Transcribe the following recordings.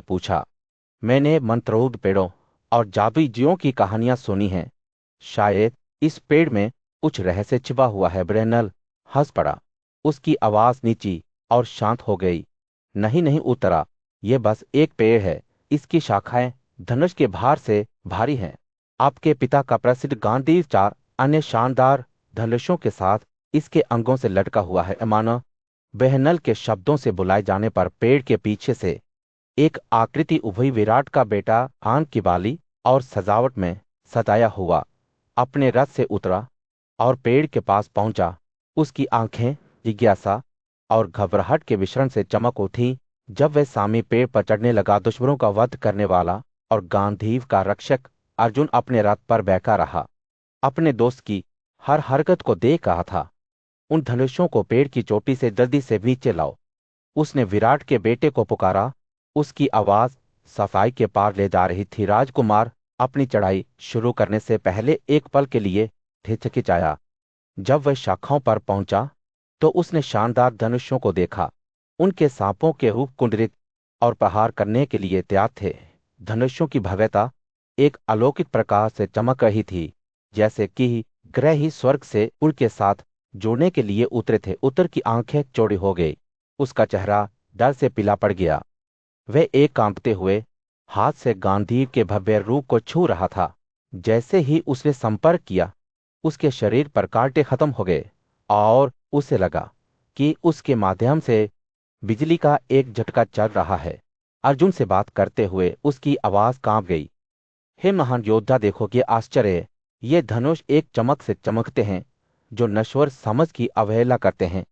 पूछा, मैंने मंत्रमुग्ध पेड़ों और जादुई जीवों की कहानियां सुनी हैं। शायद इस पेड़ में कुछ रहस्य छिपा हुआ है। ब्रेनल हंस पड़ा। उसकी आवाज नीची और शांत हो गई। नहीं नहीं उतरा, यह बस एक पेड़ है। इसकी शाखाएं धनुष के भार से भारी हैं। आपके पिता का प्रसिद्ध गांधी 4 अन्य शानदार धनुषों के साथ इसके अंगों से लटका हुआ है। मानो बहनल के शब्दों से बुलाए जाने पर पेड़ के पीछे से एक आकृति उभरी। विराट का बेटा आन की बाली और सजावट में सताया हुआ अपने रथ से उतरा और पेड़ के पास पहुंचा। उसकी आंखें जिज्ञासा और घबराहट के मिश्रण से चमक उठी जब वह सामी पेड़ पर चढ़ने लगा। दुश्मनों का वध करने वाला और गांधीव का रक्षक अर्जुन अपने रथ पर बैठा रहा, अपने दोस्त की हर हरकत को देख रहा था। उन धनुषों को पेड़ की चोटी से जल्दी से नीचे लाओ, उसने विराट के बेटे को पुकारा। उसकी आवाज सफाई के पार ले जा रही थी। राजकुमार अपनी चढ़ाई शुरू करने से पहले एक पल के लिए हिचकिचाया। जब वह शाखाओं पर पहुंचा तो उसने शानदार धनुषों को देखा। उनके सांपों के रूप कुंडलित और प्रहार करने के लिए तैयार थे। धनुषों की भव्यता एक अलौकिक प्रकाश से चमक रही थी, जैसे कि ग्रह ही स्वर्ग से उनके साथ जोड़ने के लिए उतरे थे। उत्तर की आंखें चौड़ी हो गई। उसका चेहरा डर से पीला पड़ गया। वह एक कांपते हुए हाथ से गांधी के भव्य रूप को छू रहा था। जैसे ही उसने संपर्क किया, उसके शरीर पर कांटे खत्म हो गए और उसे लगा कि उसके माध्यम से बिजली का एक झटका चल रहा है। अर्जुन से बात करते हुए उसकी आवाज कांप गई। हे महान योद्धा, देखो कि आश्चर्य है। ये धनुष एक चमक से चमकते हैं जो नश्वर समझ की अवहेलना करते हैं।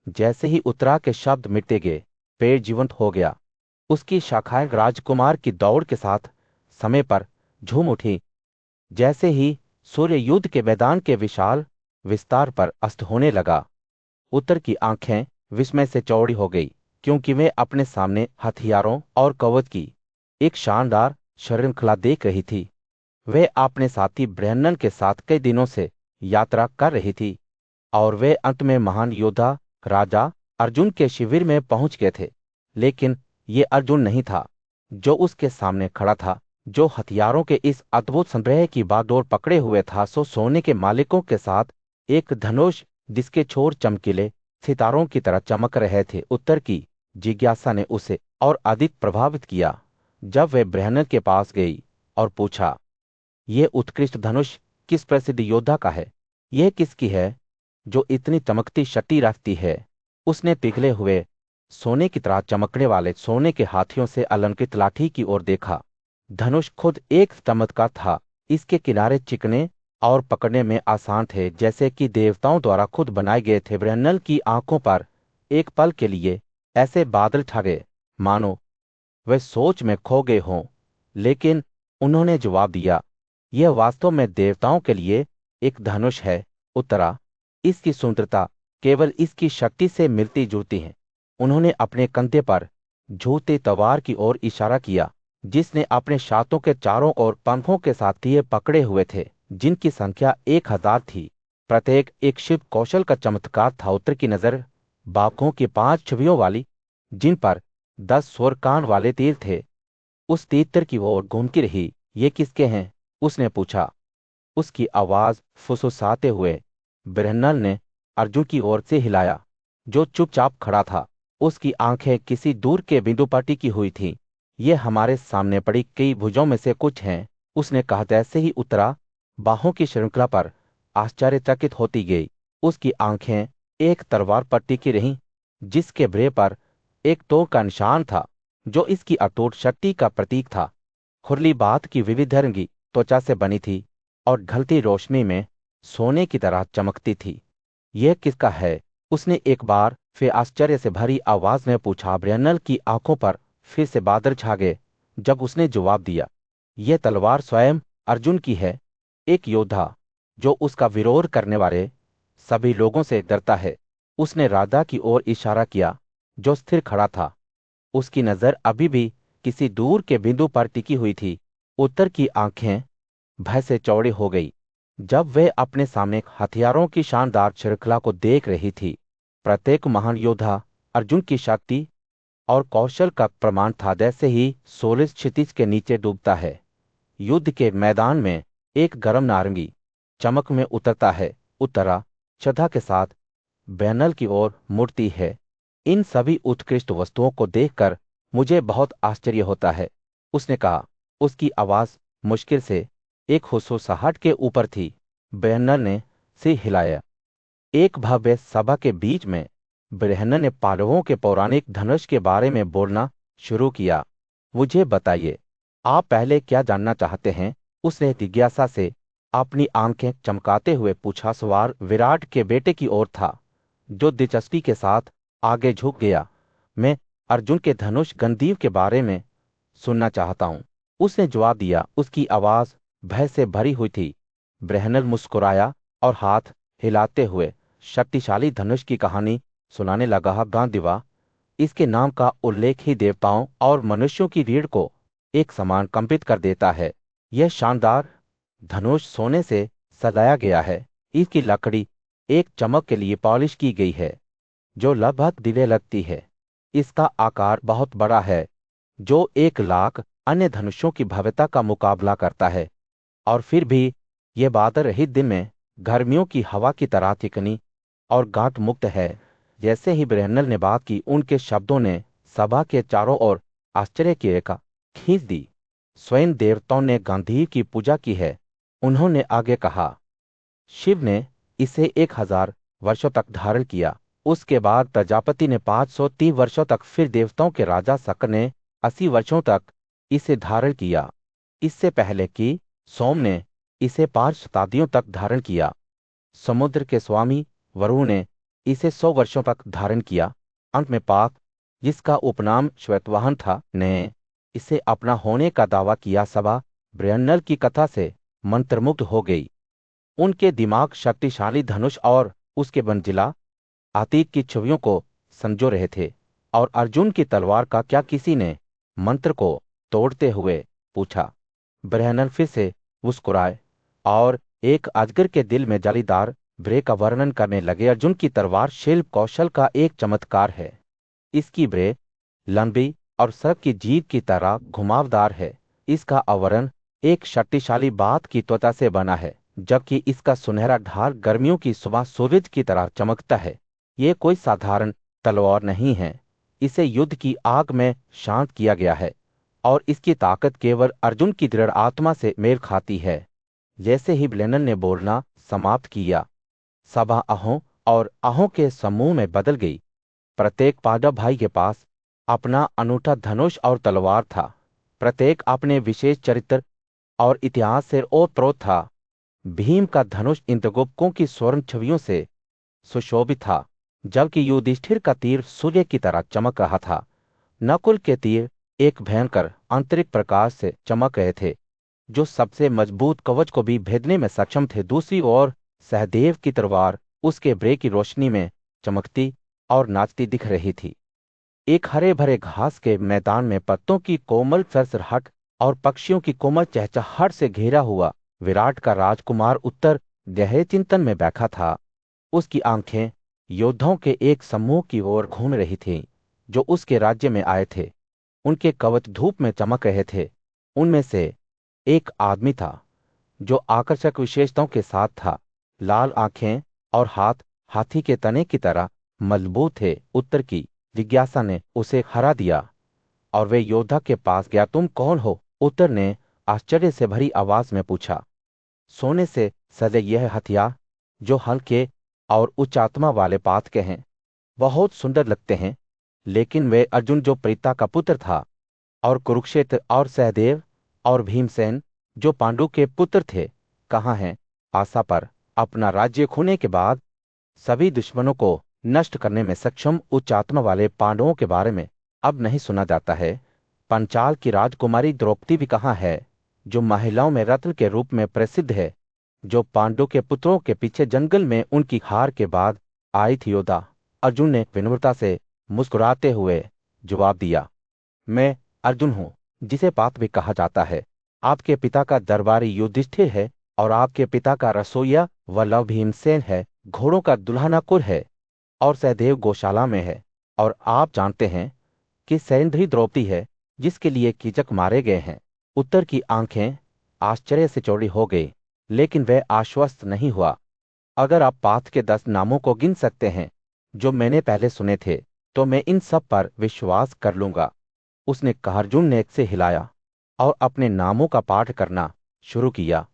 जैसे ही उत्तरा के शब्द मिटते गए, पेड़ जीवंत हो गया। उसकी शाखाएं राजकुमार की दौड़ के साथ समय पर झूम उठी। जैसे ही सूर्य युद्ध के मैदान के विशाल विस्तार पर अस्त होने लगा, उत्तर की आंखें विस्मय से चौड़ी हो गई, क्योंकि वे अपने सामने हथियारों और कवच की एक शानदार श्रृंखला देख रही थी। वे अपने साथी ब्रहनन के साथ कई दिनों से यात्रा कर रही थी और वे अंत में महान योद्धा राजा अर्जुन के शिविर में पहुंच गए थे। लेकिन ये अर्जुन नहीं था जो उसके सामने खड़ा था, जो हथियारों के इस अद्भुत संग्रह की बागडोर पकड़े हुए था। सो सोने के मालिकों के साथ एक धनुष जिसके छोर चमकीले सितारों की तरह चमक रहे थे। उत्तर की जिज्ञासा ने उसे और अधिक प्रभावित किया जब वह ब्रहनन के पास गई और पूछा, यह उत्कृष्ट धनुष किस प्रसिद्ध योद्धा का है? यह किसकी है जो इतनी चमकती शक्ति रखती है? उसने पिघले हुए सोने की तरह चमकने वाले सोने के हाथियों से अलंकृत लाठी की ओर देखा। धनुष खुद एक चमत्कार था। इसके किनारे चिकने और पकड़ने में आसान थे, जैसे कि देवताओं द्वारा खुद बनाए गए थे। ब्रहनल की आंखों पर एक पल के लिए ऐसे बादल छा गए मानो वे सोच में खो गए हों, लेकिन उन्होंने जवाब दिया, यह वास्तव में देवताओं के लिए एक धनुष है। उत्तरा, इसकी सुंदरता केवल इसकी शक्ति से मिलती जुलती है। उन्होंने अपने कंधे पर झूलती तलवार की ओर इशारा किया, जिसने अपने शातों के चारों ओर पंखों के साथ तीर पकड़े हुए थे, जिनकी संख्या 1000 थी। प्रत्येक एक शिव कौशल का चमत्कार था। उत्तर की नजर बाघों की 5 छवियों वाली, जिन पर 10 स्वरकान वाले तीर थे, उस तीतर की ओर घूमती रही। ये किसके हैं? उसने पूछा। उसकी आवाज फुसफुसाते हुए ब्रहनल ने अर्जुन की ओर से हिलाया, जो चुपचाप खड़ा था। उसकी आंखें किसी दूर के बिंदु पर टिकी हुई थीं। ये हमारे सामने पड़ी कई भुजों में से कुछ हैं, उसने कहा। जैसे ही उत्तरा बाहों की श्रृंखला पर आश्चर्यचकित होती गई, उसकी आंखें एक तलवार पर टिकी रहीं, जिसके ब्रे पर एक तोर का निशान था, जो इसकी अटूट शक्ति का प्रतीक था। खुरली बात की विविध रंगी त्वचा से बनी थी और ढलती रोशनी में सोने की तरह चमकती थी। यह किसका है? उसने एक बार फिर आश्चर्य से भरी आवाज में पूछा। ब्रहनल की आंखों पर फिर से बादल छा गए जब उसने जवाब दिया, यह तलवार स्वयं अर्जुन की है, एक योद्धा जो उसका विरोध करने वाले सभी लोगों से डरता है। उसने राजा की ओर इशारा किया, जो स्थिर खड़ा था। उसकी नजर अभी भी किसी दूर के बिंदु पर टिकी हुई थी। उत्तर की आंखें भय से चौड़ी हो गई जब वह अपने सामने हथियारों की शानदार श्रृंखला को देख रही थी। प्रत्येक महान योद्धा अर्जुन की शक्ति और कौशल का प्रमाण था, जैसे ही सूरज क्षितिज के नीचे डूबता है। युद्ध के मैदान में एक गर्म नारंगी चमक में उतरता है, उतरा श्रद्धा के साथ बैनल की ओर मुड़ती है। इन सभी उत्कृष्ट वस्तुओं को देखकर मुझे बहुत आश्चर्य होता है, उसने कहा। उसकी आवाज मुश्किल से एक हुसहुसाहट के ऊपर थी। बैनल ने सिर हिलाया। एक भव्य सभा के बीच में ब्रहनन ने पांडवों के पौराणिक धनुष के बारे में बोलना शुरू किया। मुझे बताइए, आप पहले क्या जानना चाहते हैं? उसने जिज्ञासा से अपनी आंखें चमकाते हुए पूछा। सवार विराट के बेटे की ओर था, जो दिलचस्पी के साथ आगे झुक गया। मैं अर्जुन के धनुष गंधीव के बारे में सुनना चाहता हूं, उसने जवाब दिया। उसकी आवाज भय से भरी हुई थी। ब्रहनल मुस्कुराया और हाथ हिलाते हुए शक्तिशाली धनुष की कहानी सुनाने लगा। गांधीवा, इसके नाम का उल्लेख ही देवताओं और मनुष्यों की रीढ़ को एक समान कंपित कर देता है। यह शानदार धनुष सोने से सजाया गया है। इसकी लकड़ी एक चमक के लिए पॉलिश की गई है, जो लगभग दिले लगती है। इसका आकार बहुत बड़ा है, जो 1 लाख अन्य धनुषों की भव्यता का मुकाबला करता है। और फिर भी यह बादल रहित दिन में गर्मियों की हवा की तरह चिकनी और गांठ मुक्त है। जैसे ही ब्रहनल ने बात की, उनके शब्दों ने सभा के चारों ओर आश्चर्य की रेखा खींच दी। स्वयं देवताओं ने गांधीव की पूजा की है, उन्होंने आगे कहा। शिव ने इसे 1000 वर्षों तक धारण किया। उसके बाद प्रजापति ने 530 वर्षों तक, फिर देवताओं के राजा शक्र ने 80 वर्षों तक इसे धारण किया। इससे पहले कि सोम ने इसे 5 शताब्दियों तक धारण किया। समुद्र के स्वामी वरुण ने इसे 100 वर्षों तक धारण किया। अंत में पाक, जिसका उपनाम श्वेतवाहन था, ने इसे अपना होने का दावा किया। सभा ब्रहनल की कथा से मंत्रमुग्ध हो गई। उनके दिमाग शक्तिशाली धनुष और उसके मंजिला अतीत की छवियों को संजो रहे थे। और अर्जुन की तलवार का क्या? किसी ने मंत्र को तोड़ते हुए पूछा। ब्रहनल फिर से मुस्कुराए और एक अजगर के दिल में जालीदार ब्रे का वर्णन करने लगे। अर्जुन की तलवार शिल्प कौशल का एक चमत्कार है। इसकी ब्रे लंबी और सर्प की जीभ की तरह घुमावदार है। इसका आवरण एक शक्तिशाली बात की त्वचा से बना है, जबकि इसका सुनहरा ढाल गर्मियों की सुबह सूरज की तरह चमकता है। ये कोई साधारण तलवार नहीं है, इसे युद्ध की आग में शांत किया गया है, और इसकी ताकत केवल अर्जुन की दृढ़ आत्मा से मेल खाती है। जैसे ही ब्लेनन ने बोलना समाप्त किया, सभा अहों और अहों के समूह में बदल गई। प्रत्येक पांडव भाई के पास अपना अनूठा धनुष और तलवार था। प्रत्येक अपने विशेष चरित्र और इतिहास से ओतप्रोत था। भीम का धनुष इंद्रगुप्तों की स्वर्ण छवियों से सुशोभित था, जबकि युधिष्ठिर का तीर सूर्य की तरह चमक रहा था। नकुल के तीर एक भयंकर आंतरिक प्रकाश से चमक रहे थे, जो सबसे मजबूत कवच को भी भेदने में सक्षम थे। दूसरी ओर सहदेव की तलवार उसके ब्रे की रोशनी में चमकती और नाचती दिख रही थी। एक हरे भरे घास के मैदान में पत्तों की कोमल सरसराहट और पक्षियों की कोमल चहचहाहट से घेरा हुआ विराट का राजकुमार उत्तर गहरे चिंतन में बैठा था। उसकी आंखें योद्धाओं के एक समूह की ओर घूम रही थीं, जो उसके राज्य में आए थे। उनके कवच धूप में चमक रहे थे। उनमें से एक आदमी था जो आकर्षक विशेषताओं के साथ था। लाल आंखें और हाथ हाथी के तने की तरह मजबूत थे। उत्तर की जिज्ञासा ने उसे हरा दिया और वे योद्धा के पास गया। तुम कौन हो? उत्तर ने आश्चर्य से भरी आवाज में पूछा। सोने से सजे यह हथियार, जो हल्के और उच्च आत्मा वाले पात के हैं, बहुत सुंदर लगते हैं, लेकिन वे अर्जुन जो प्रीता का पुत्र था, और कुरुक्षेत्र और सहदेव और भीमसेन जो पांडु के पुत्र थे, कहाँ हैं? आशा पर अपना राज्य खोने के बाद सभी दुश्मनों को नष्ट करने में सक्षम उच्च आत्मा वाले पांडवों के बारे में अब नहीं सुना जाता है। पंचाल की राजकुमारी द्रौपदी भी कहाँ है, जो महिलाओं में रत्न के रूप में प्रसिद्ध है, जो पांडु के पुत्रों के पीछे जंगल में उनकी हार के बाद आई थी? योद्धा अर्जुन ने विनम्रता से मुस्कुराते हुए जवाब दिया। मैं अर्जुन हूं, जिसे पात भी कहा जाता है। आपके पिता का दरबारी युधिष्ठिर है, और आपके पिता का रसोइया वल्लभ भीमसेन है। घोड़ों का दुल्हा नकुल है, और सहदेव गौशाला में है। और आप जानते हैं कि सैंधवी द्रौपदी है जिसके लिए कीचक मारे गए हैं। उत्तर की आंखें आश्चर्य से चौड़ी हो गई, लेकिन वह आश्वस्त नहीं हुआ। अगर आप पाथ के 10 नामों को गिन सकते हैं जो मैंने पहले सुने थे, तो मैं इन सब पर विश्वास कर लूंगा। उसने अर्जुन ने से हिलाया और अपने नामों का पाठ करना शुरू किया।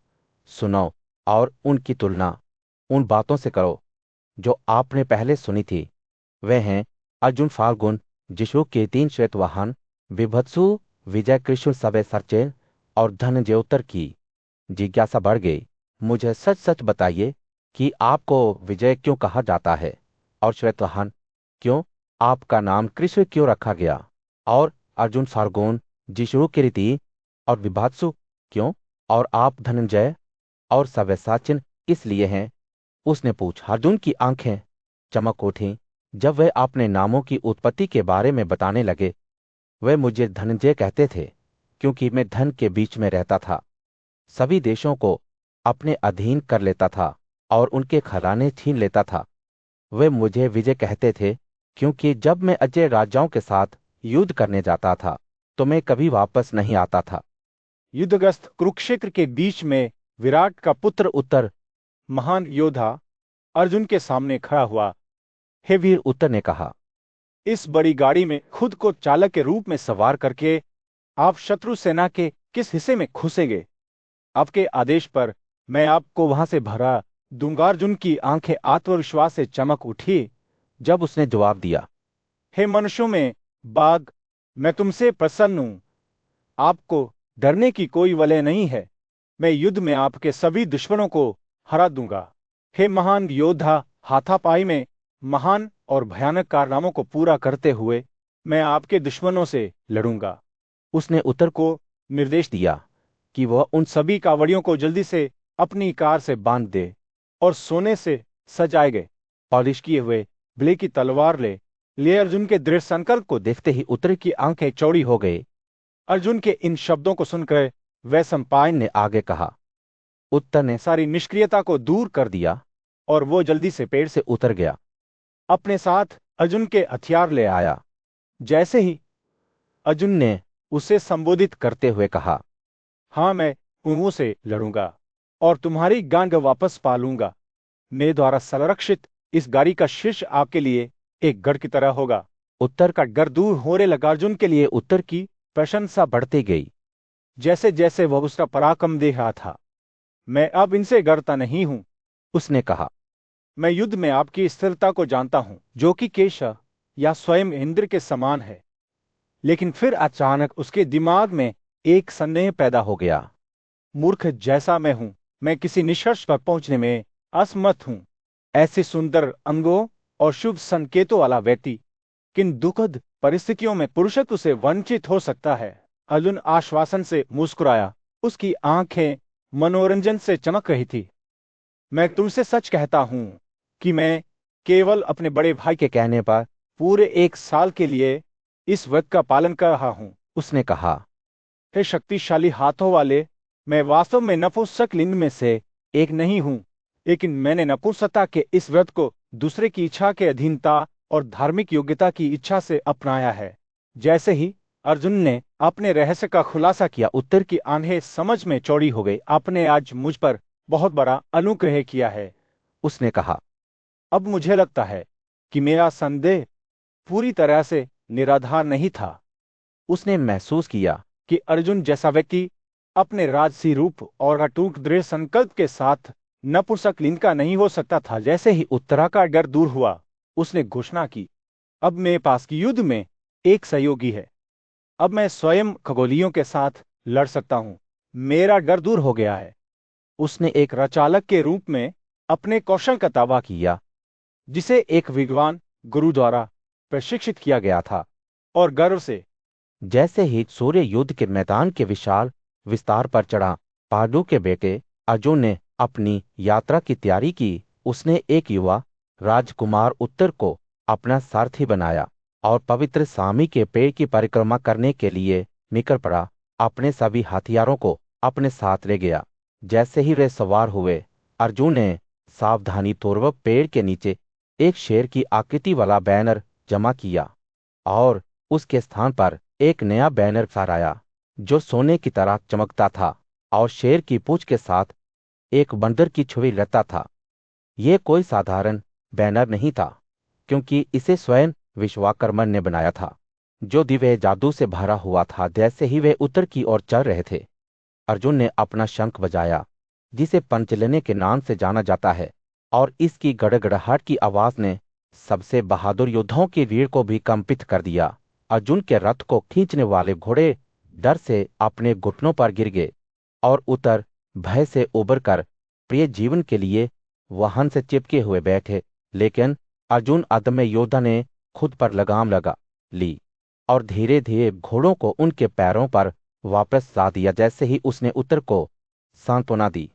सुनो और उनकी तुलना उन बातों से करो जो आपने पहले सुनी थी। वे हैं अर्जुन फाल्गुन, जिशु के 3 श्वेत वाहन, विभत्सु, विजय कृष्ण सबे सरचेन और धनंजय उत्तर की जिज्ञासा बढ़ गई। मुझे सच सच बताइए कि आपको विजय क्यों कहा जाता है, और श्वेतवाहन क्यों, आपका नाम कृष्ण क्यों रखा गया, और अर्जुन फाल्गुन, जिशु की रीति और विभात्सु क्यों, और आप धनंजय और सव्यसाचिन इसलिए हैं। उसने पूछा। अर्जुन की आंखें चमक उठीं जब वे अपने नामों की उत्पत्ति के बारे में बताने लगे। वे मुझे धनंजय कहते थे क्योंकि मैं धन के बीच में रहता था, सभी देशों को अपने अधीन कर लेता था और उनके खजाने छीन लेता था। वे मुझे विजय कहते थे क्योंकि जब मैं अजय राजाओं के साथ युद्ध करने जाता था तो मैं कभी वापस नहीं आता था। युद्धग्रस्त कुरुक्षेत्र के बीच में विराट का पुत्र उत्तर महान योद्धा अर्जुन के सामने खड़ा हुआ। हे वीर, उत्तर ने कहा, इस बड़ी गाड़ी में खुद को चालक के रूप में सवार करके आप शत्रु सेना के किस हिस्से में घुसेंगे? आपके आदेश पर मैं आपको वहां से भरा दूंगा। अर्जुन की आंखें आत्मविश्वास से चमक उठी जब उसने जवाब दिया, हे मनुष्यों में बाघ, मैं तुमसे प्रसन्न हूं। आपको डरने की कोई वजह नहीं है। मैं युद्ध में आपके सभी दुश्मनों को हरा दूंगा। हे महान योद्धा, हाथापाई में महान और भयानक कारनामों को पूरा करते हुए मैं आपके दुश्मनों से लड़ूंगा। उसने उत्तर को निर्देश दिया कि वह उन सभी कावड़ियों को जल्दी से अपनी कार से बांध दे और सोने से सजाए गए पॉलिश किए हुए ब्ले की तलवार ले अर्जुन के दृढ़ संकल्प को देखते ही उत्तर की आंखें चौड़ी हो गई। अर्जुन के इन शब्दों को सुनकर वह सम्पायन ने आगे कहा। उत्तर ने सारी निष्क्रियता को दूर कर दिया और वो जल्दी से पेड़ से से उतर गया। अपने साथ अर्जुन के हथियार ले आया। जैसे ही अर्जुन ने उसे संबोधित करते हुए कहा, हाँ, मैं उन्हों से लड़ूंगा और तुम्हारी गांड वापस पा लूंगा। मेरे द्वारा संरक्षित इस गाड़ी का शीर्ष आपके लिए एक गढ़ की तरह होगा। उत्तर का डर दूर होने लगा। अर्जुन के लिए उत्तर की प्रशंसा बढ़ती गई जैसे जैसे वह उसका पराक्रम देख रहा था। मैं अब इनसे डरता नहीं हूं, उसने कहा। मैं युद्ध में आपकी स्थिरता को जानता हूं, जो कि केश या स्वयं इंद्र के समान है। लेकिन फिर अचानक उसके दिमाग में एक संदेह पैदा हो गया। मूर्ख जैसा मैं हूं, मैं किसी निष्कर्ष पर पहुंचने में असमर्थ हूं। ऐसे सुंदर अंगों और शुभ संकेतों वाला व्यक्ति किन दुखद परिस्थितियों में पुरुषत्व से वंचित हो सकता है? अर्जुन आश्वासन से मुस्कुराया। उसकी आंखें मनोरंजन से चमक रही थी। मैं तुमसे सच कहता हूं कि मैं केवल अपने बड़े भाई के कहने पर पूरे 1 साल के लिए इस व्रत का पालन कर रहा हूं। उसने कहा। हे शक्तिशाली हाथों वाले, मैं वास्तव में नपुंसक लिंग में से एक नहीं हूं, लेकिन मैंने नपुंसकता के इस व्रत को दूसरे की इच्छा के अधीनता और धार्मिक योग्यता की इच्छा से अपनाया है। जैसे ही अर्जुन ने अपने रहस्य का खुलासा किया, उत्तर की आंखें समझ में चौड़ी हो गई। आपने आज मुझ पर बहुत बड़ा अनुग्रह किया है, उसने कहा। अब मुझे लगता है कि मेरा संदेह पूरी तरह से निराधार नहीं था। उसने महसूस किया कि अर्जुन जैसा व्यक्ति अपने राजसी रूप और अटूट दृढ़ संकल्प के साथ नपुंसक लिंग का नहीं हो सकता था। जैसे ही उत्तरा का डर दूर हुआ, उसने घोषणा की, अब मेरे पास की युद्ध में एक सहयोगी है। अब मैं स्वयं खगोलियों के साथ लड़ सकता हूं। मेरा डर दूर हो गया है। उसने एक रचालक के रूप में अपने कौशल का दावा किया, जिसे एक विद्वान गुरु द्वारा प्रशिक्षित किया गया था, और गर्व से जैसे ही सूर्य युद्ध के मैदान के विशाल विस्तार पर चढ़ा, पांडु के बेटे अर्जुन ने अपनी यात्रा की तैयारी की। उसने एक युवा राजकुमार उत्तर को अपना सारथी बनाया और पवित्र सामी के पेड़ की परिक्रमा करने के लिए निकल पड़ा। अपने सभी हथियारों को अपने साथ ले गया। जैसे ही वे सवार हुए, अर्जुन ने सावधानी पूर्वक पेड़ के नीचे एक शेर की आकृति वाला बैनर जमा किया और उसके स्थान पर एक नया बैनर फहराया जो सोने की तरह चमकता था और शेर की पूंछ के साथ एक बंदर की छवि रहता था। यह कोई साधारण बैनर नहीं था, क्योंकि इसे स्वयं विश्वकर्मा ने बनाया था, जो दिव्य जादू से भरा हुआ था। जैसे ही वे उत्तर की ओर चल रहे थे, अर्जुन ने अपना शंख बजाया, जिसे पंचलेने के नाम से जाना जाता है, और इसकी गड़गड़ाहट की आवाज ने सबसे बहादुर योद्धाओं की रीढ़ को भी कंपित कर दिया। अर्जुन के रथ को खींचने वाले घोड़े डर से अपने घुटनों पर गिर गए और उतर भय से उबर कर प्रिय जीवन के लिए वाहन से चिपके हुए बैठे। लेकिन अर्जुन अदम्य योद्धा ने खुद पर लगाम लगा ली और धीरे धीरे घोड़ों को उनके पैरों पर वापस ला दिया। जैसे ही उसने उत्तर को सांत्वना दी,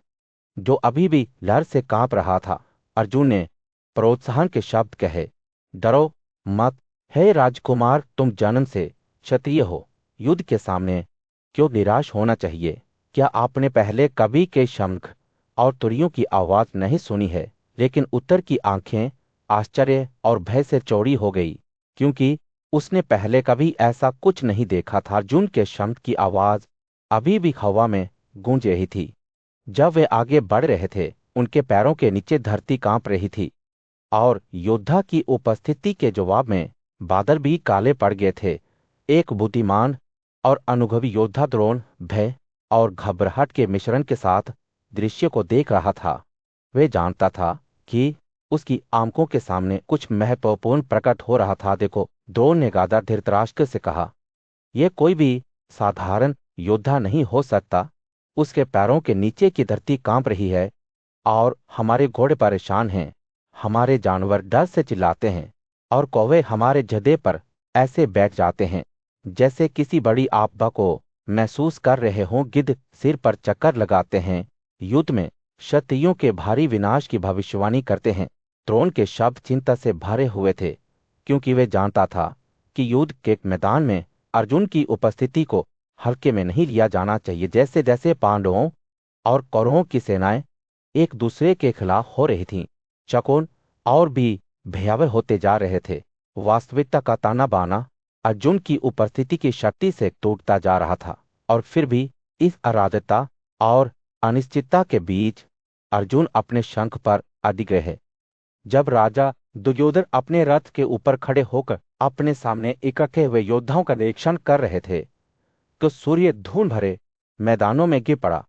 जो अभी भी डर से कांप रहा था, अर्जुन ने प्रोत्साहन के शब्द कहे, डरो मत, हे राजकुमार, तुम जन्म से क्षत्रिय हो। युद्ध के सामने क्यों निराश होना चाहिए? क्या आपने पहले कभी के शंख और तुरियों की आवाज नहीं सुनी है? लेकिन उत्तर की आंखें आश्चर्य और भय से चौड़ी हो गई, क्योंकि उसने पहले कभी ऐसा कुछ नहीं देखा था। अर्जुन के शंख की आवाज अभी भी हवा में गूंज रही थी। जब वे आगे बढ़ रहे थे, उनके पैरों के नीचे धरती कांप रही थी, और योद्धा की उपस्थिति के जवाब में बादल भी काले पड़ गए थे। एक बुद्धिमान और अनुभवी योद्धा द्रोण भय और घबराहट के मिश्रण के साथ दृश्य को देख रहा था। वे जानता था कि उसकी आंखों के सामने कुछ महत्वपूर्ण प्रकट हो रहा था। देखो, द्रोण ने गादर धृतराष्ट्र से कहा, यह कोई भी साधारण योद्धा नहीं हो सकता। उसके पैरों के नीचे की धरती कांप रही है और हमारे घोड़े परेशान हैं। हमारे जानवर डर से चिल्लाते हैं और कौवे हमारे जदे पर ऐसे बैठ जाते हैं जैसे किसी बड़ी आपदा को महसूस कर रहे हों। गिद्ध सिर पर चक्कर लगाते हैं, युद्ध में क्षत्रियों के भारी विनाश की भविष्यवाणी करते हैं। द्रोण के शब्द चिंता से भरे हुए थे, क्योंकि वे जानता था कि युद्ध के मैदान में अर्जुन की उपस्थिति को हल्के में नहीं लिया जाना चाहिए। जैसे जैसे पांडवों और कौरवों की सेनाएं एक दूसरे के खिलाफ हो रही थीं, शकुन और भी भयावह होते जा रहे थे। वास्तविकता का ताना बाना अर्जुन की उपस्थिति की शक्ति से टूटता जा रहा था, और फिर भी इस अराजकता और अनिश्चितता के बीच अर्जुन अपने शंख पर अडिग रहे। जब राजा दुर्योधन अपने रथ के ऊपर खड़े होकर अपने सामने इकट्ठे हुए योद्धाओं का निरीक्षण कर रहे थे, तो सूर्य धूल भरे मैदानों में गिर पड़ा।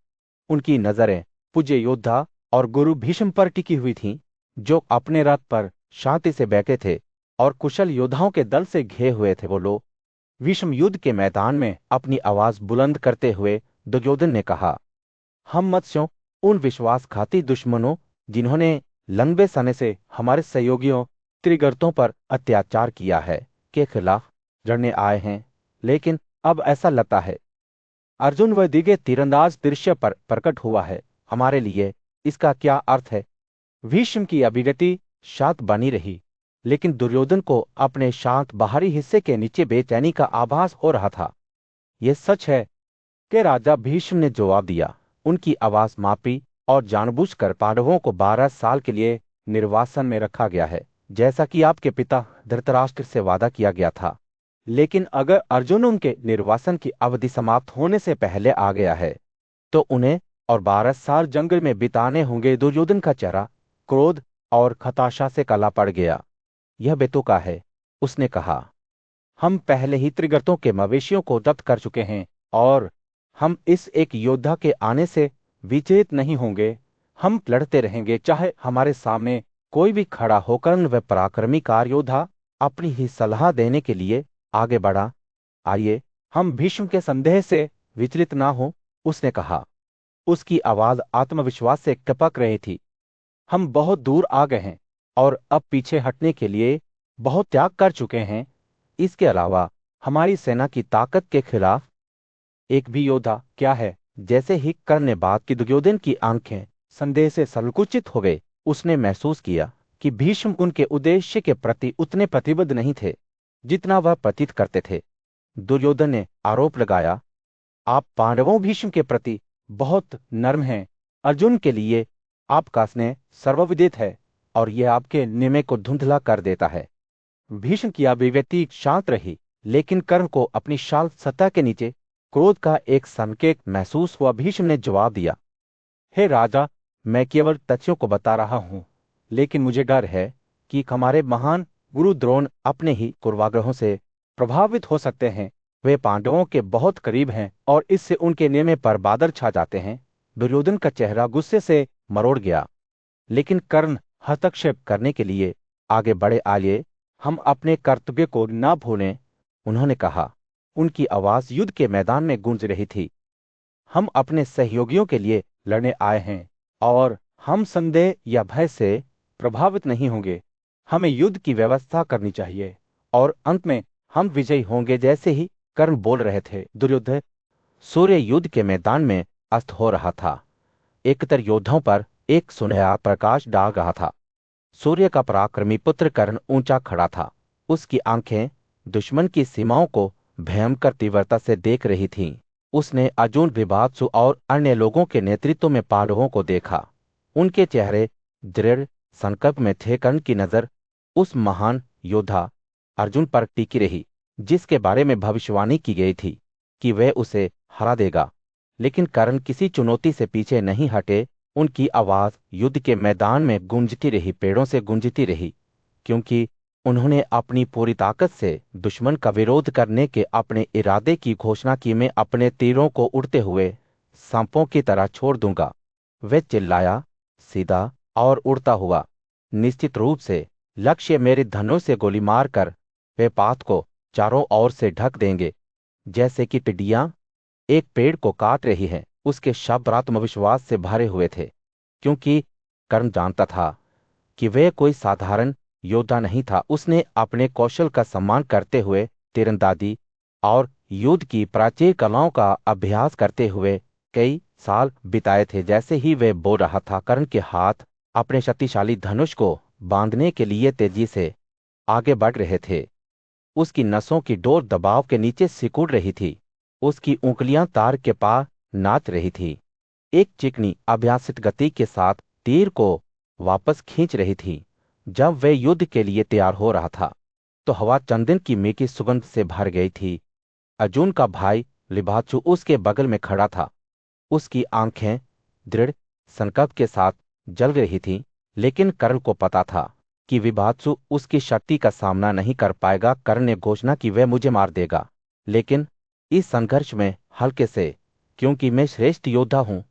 उनकी नजरें पूज्य योद्धा और गुरु भीष्म पर टिकी हुई थीं, जो अपने रथ पर शांति से बैठे थे और कुशल योद्धाओं के दल से घिरे हुए थे। वो लोग भीष्म युद्ध के मैदान में अपनी आवाज बुलंद करते हुए दुर्योधन ने कहा, हम मत्स्यों, उन विश्वासघाती दुश्मनों जिन्होंने लंबे समय से हमारे सहयोगियों त्रिगर्तों पर अत्याचार किया है, के खिलाफ लड़ने आए हैं। लेकिन अब ऐसा लगता है अर्जुन व दिगे तीरंदाज दृश्य पर प्रकट हुआ है। हमारे लिए इसका क्या अर्थ है? भीष्म की अभिव्यक्ति शांत बनी रही, लेकिन दुर्योधन को अपने शांत बाहरी हिस्से के नीचे बेचैनी का आभास हो रहा था। यह सच है कि राजा भीष्म ने जवाब दिया। उनकी आवाज मापी और जानबूझकर पांडवों को 12 साल के लिए निर्वासन में रखा गया है, जैसा कि आपके पिता धृतराष्ट्र से वादा किया गया था। लेकिन अगर अर्जुन उनके निर्वासन की अवधि समाप्त होने से पहले आ गया है, तो उन्हें और 12 साल जंगल में बिताने होंगे। दुर्योधन का चेहरा क्रोध और हताशा से काला पड़ गया। यह बेतुका है, उसने कहा। हम पहले ही त्रिगर्तों के मवेशियों को जब्त कर चुके हैं और हम इस एक योद्धा के आने से विचलित नहीं होंगे। हम लड़ते रहेंगे, चाहे हमारे सामने कोई भी खड़ा होकर। वह पराक्रमी कार योद्धा अपनी ही सलाह देने के लिए आगे बढ़ा। आइए हम भीष्म के संदेह से विचलित ना हो, उसने कहा। उसकी आवाज आत्मविश्वास से टपक रही थी। हम बहुत दूर आ गए हैं और अब पीछे हटने के लिए बहुत त्याग कर चुके हैं। इसके अलावा हमारी सेना की ताकत के खिलाफ एक भी योद्धा क्या है? जैसे ही कर्ण ने बात की, दुर्योधन की आंखें संदेह से संकुचित हो गई। उसने महसूस किया कि भीष्म उनके उद्देश्य के प्रति उतने प्रतिबद्ध नहीं थे जितना वह प्रतीत करते थे। दुर्योधन ने आरोप लगाया, आप पांडवों भीष्म के प्रति बहुत नर्म हैं। अर्जुन के लिए आपका स्नेह सर्वविदित है और यह आपके नियम को धुंधला कर देता है। भीष्म की अभिव्यक्ति शांत रही, लेकिन कर्ण को अपनी शाल सतह के नीचे क्रोध का एक संकेत महसूस हुआ। भीष्म ने जवाब दिया, हे राजा, मैं केवल तथ्यों को बता रहा हूं, लेकिन मुझे डर है कि हमारे महान गुरु द्रोण अपने ही पूर्वाग्रहों से प्रभावित हो सकते हैं। वे पांडवों के बहुत करीब हैं और इससे उनके निर्णय पर बादल छा जाते हैं। दुर्योधन का चेहरा गुस्से से मरोड़ गया, लेकिन कर्ण हस्तक्षेप करने के लिए आगे बढ़े। आइए हम अपने कर्तव्य को ना भूलें, उन्होंने कहा। उनकी आवाज युद्ध के मैदान में गूंज रही थी। हम अपने सहयोगियों के लिए लड़ने आए हैं और हम संदेह या भय से प्रभावित नहीं होंगे। हमें युद्ध की व्यवस्था करनी चाहिए और अंत में हम विजयी होंगे। जैसे ही कर्ण बोल रहे थे, दुर्योधन सूर्य युद्ध के मैदान में अस्त हो रहा था। एकतर योद्धाओं पर एक सुनहरा प्रकाश डाल रहा था। सूर्य का पराक्रमी पुत्र कर्ण ऊंचा खड़ा था। उसकी आंखें दुश्मन की सीमाओं को भयंकर तीव्रता से देख रही थीं। उसने अर्जुन, विभात्सु और अन्य लोगों के नेतृत्व में पांडवों को देखा। उनके चेहरे दृढ़ संकल्प में थे। कर्ण की नजर उस महान योद्धा अर्जुन पर टिकी रही, जिसके बारे में भविष्यवाणी की गई थी कि वह उसे हरा देगा। लेकिन कर्ण किसी चुनौती से पीछे नहीं हटे। उनकी आवाज युद्ध के मैदान में गूंजती रही, पेड़ों से गूंजती रही, क्योंकि उन्होंने अपनी पूरी ताकत से दुश्मन का विरोध करने के अपने इरादे की घोषणा की। मैं अपने तीरों को उड़ते हुए सांपों की तरह छोड़ दूंगा। वह चिल्लाया, सीधा और उड़ता हुआ, निश्चित रूप से लक्ष्य मेरे धनुष से गोली मारकर वे पात को चारों ओर से ढक देंगे, जैसे कि टिड्डियां एक पेड़ को काट रही हैं। उसके शब्द आत्मविश्वास से भरे हुए थे, क्योंकि कर्ण जानता था कि वह कोई साधारण योद्धा नहीं था। उसने अपने कौशल का सम्मान करते हुए तीरंदाजी और युद्ध की प्राचीन कलाओं का अभ्यास करते हुए कई साल बिताए थे। जैसे ही वह बोल रहा था, कर्ण के हाथ अपने शक्तिशाली धनुष को बांधने के लिए तेजी से आगे बढ़ रहे थे। उसकी नसों की डोर दबाव के नीचे सिकुड़ रही थी। उसकी उंगलियां तार के पार नाच रही थी। एक चिकनी अभ्यासित गति के साथ तीर को वापस खींच रही थी। जब वह युद्ध के लिए तैयार हो रहा था, तो हवा चंदन की मीठी सुगंध से भर गई थी। अर्जुन का भाई लिबाचु उसके बगल में खड़ा था। उसकी आंखें दृढ़ संकल्प के साथ जल रही थीं, लेकिन कर्ण को पता था कि विभात्सु उसकी शक्ति का सामना नहीं कर पाएगा। कर्ण ने घोषणा की, वह मुझे मार देगा, लेकिन इस संघर्ष में हल्के से, क्योंकि मैं श्रेष्ठ योद्धा हूं।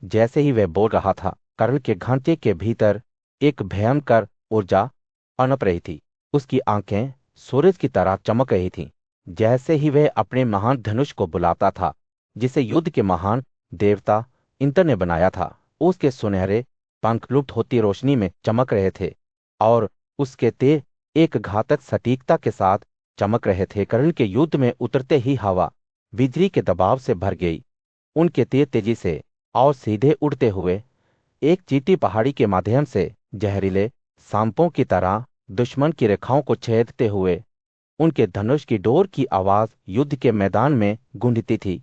जैसे ही वह बोल रहा था, कर्ण के घांचे के भीतर एक भयंकर ऊर्जा अनप रही थी। उसकी आंखें सूरज की तरह चमक रही थीं। जैसे ही वह अपने महान धनुष को बुलाता था, जिसे युद्ध के महान देवता इंद्र ने बनाया था, उसके सुनहरे पंख लुप्त होती रोशनी में चमक रहे थे और उसके तीर एक घातक सटीकता के साथ चमक रहे थे। कर्ण के युद्ध में उतरते ही हवा बिजली के दबाव से भर गई। उनके तीर तेजी से और सीधे उड़ते हुए एक चीटी पहाड़ी के माध्यम से जहरीले सांपों की तरह दुश्मन की रेखाओं को छेदते हुए उनके धनुष की डोर की आवाज युद्ध के मैदान में गूंजती थी।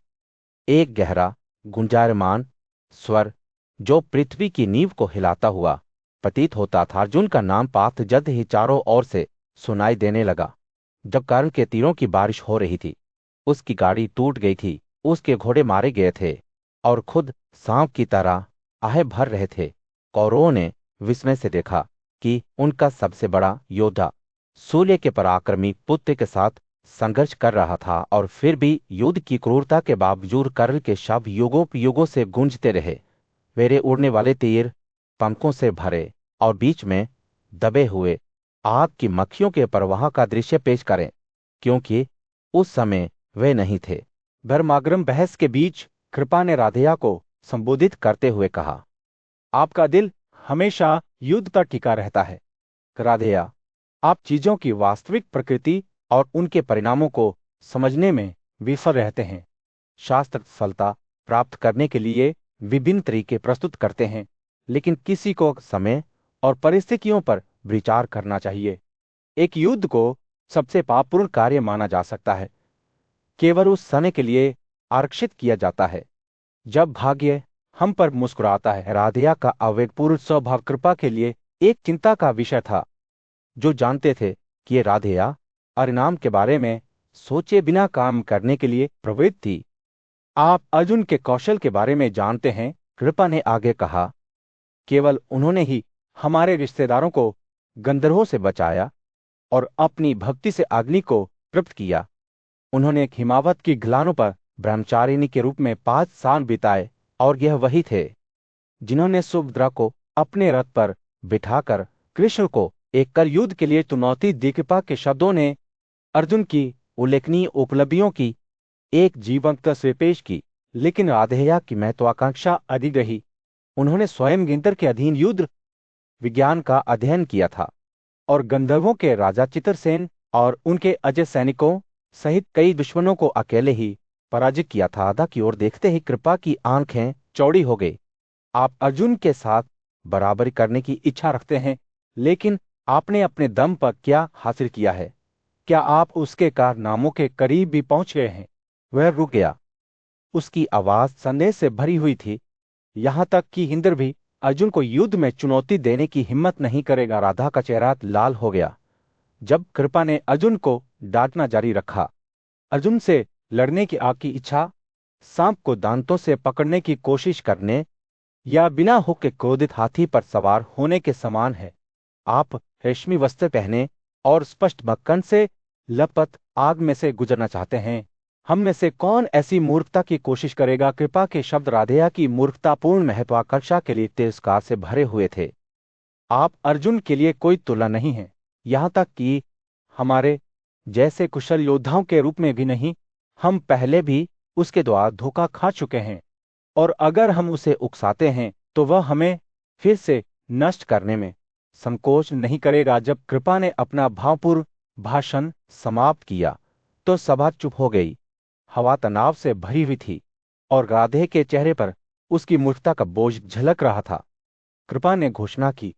एक गहरा गुंजायमान स्वर जो पृथ्वी की नींव को हिलाता हुआ प्रतीत होता था। अर्जुन का नाम पात जल्द ही चारों ओर से सुनाई देने लगा। जब कर्ण के तीरों की बारिश हो रही थी, उसकी गाड़ी टूट गई थी, उसके घोड़े मारे गए थे और खुद सांप की तरह आहे भर रहे थे। कौरवों ने विस्मय से देखा कि उनका सबसे बड़ा योद्धा सूर्य के पराक्रमी पुत्र के साथ संघर्ष कर रहा था, और फिर भी युद्ध की क्रूरता के बावजूद कर्ण के शब्द युगों से गूंजते रहे। मेरे उड़ने वाले तीर पंखों से भरे और बीच में दबे हुए आग की मक्खियों के प्रवाह का दृश्य पेश करें, क्योंकि उस समय वे नहीं थे। भरमागरम बहस के बीच कृपा ने राधेया को संबोधित करते हुए कहा, आपका दिल हमेशा युद्ध पर टिका रहता है। राधेया, आप चीजों की वास्तविक प्रकृति और उनके परिणामों को समझने में विफल रहते हैं। शास्त्र सफलता प्राप्त करने के लिए विभिन्न तरीके प्रस्तुत करते हैं, लेकिन किसी को समय और परिस्थितियों पर विचार करना चाहिए। एक युद्ध को सबसे पापपूर्ण कार्य माना जा सकता है केवल उस समय के लिए आरक्षित किया जाता है जब भाग्य हम पर मुस्कुराता है। राधिया का आवेगपूर्ण स्वभाव कृपा के लिए एक चिंता का विषय था। जो जानते थे कि ये राधिया परिणाम के बारे में सोचे बिना काम करने के लिए प्रवृत्त थी। आप अर्जुन के कौशल के बारे में जानते हैं, कृपा ने आगे कहा। केवल उन्होंने ही हमारे रिश्तेदारों को गंधर्वों से बचाया और अपनी भक्ति से अग्नि को तृप्त किया। उन्होंने एक हिमावत की ढलानों पर ब्रह्मचारिणी के रूप में 5 साल बिताए, और यह वही थे जिन्होंने सुभद्रा को अपने रथ पर बिठाकर कृष्ण को एक कर युद्ध के लिए चुनौती दी। कृपा के शब्दों ने अर्जुन की उल्लेखनीय उपलब्धियों की एक जीवंत तस्वीर पेश की, लेकिन राधेया की महत्वाकांक्षा अधिक रही। उन्होंने स्वयं गिंतर के अधीन युद्ध विज्ञान का अध्ययन किया था और गंधर्वों के राजा चित्रसेन और उनके अजय सैनिकों सहित कई दुश्मनों को अकेले ही पराजित किया था। आधा की ओर देखते ही कृपा की आंखें चौड़ी हो गई। आप अर्जुन के साथ बराबरी करने की इच्छा रखते हैं, लेकिन आपने अपने दम पर क्या हासिल किया है? क्या आप उसके कारनामों के करीब भी पहुंच गए हैं? वह रुक गया। उसकी आवाज संदेह से भरी हुई थी, यहां तक कि इंद्र भी अर्जुन को युद्ध में चुनौती देने की हिम्मत नहीं करेगा। राधा का चेहरा लाल हो गया। जब कृपा ने अर्जुन को डांटना जारी रखा, अर्जुन से लड़ने की आपकी इच्छा सांप को दांतों से पकड़ने की कोशिश करने या बिना हुक के क्रोधित हाथी पर सवार होने के समान है। आप रेशमी वस्त्र पहने और स्पष्ट मक्खन से लपत आग में से गुजरना चाहते हैं। हम में से कौन ऐसी मूर्खता की कोशिश करेगा? कृपा के शब्द राधेया की मूर्खतापूर्ण महत्वाकांक्षा के लिए तिरस्कार से भरे हुए थे। आप अर्जुन के लिए कोई तुलना नहीं है, यहां तक कि हमारे जैसे कुशल योद्धाओं के रूप में भी नहीं। हम पहले भी उसके द्वारा धोखा खा चुके हैं, और अगर हम उसे उकसाते हैं तो वह हमें फिर से नष्ट करने में संकोच नहीं करेगा। जब कृपा ने अपना भावपूर्ण भाषण समाप्त किया तो सभा चुप हो गई। हवा तनाव से भरी हुई थी और राधे के चेहरे पर उसकी मूर्खता का बोझ झलक रहा था। कृपा ने घोषणा की,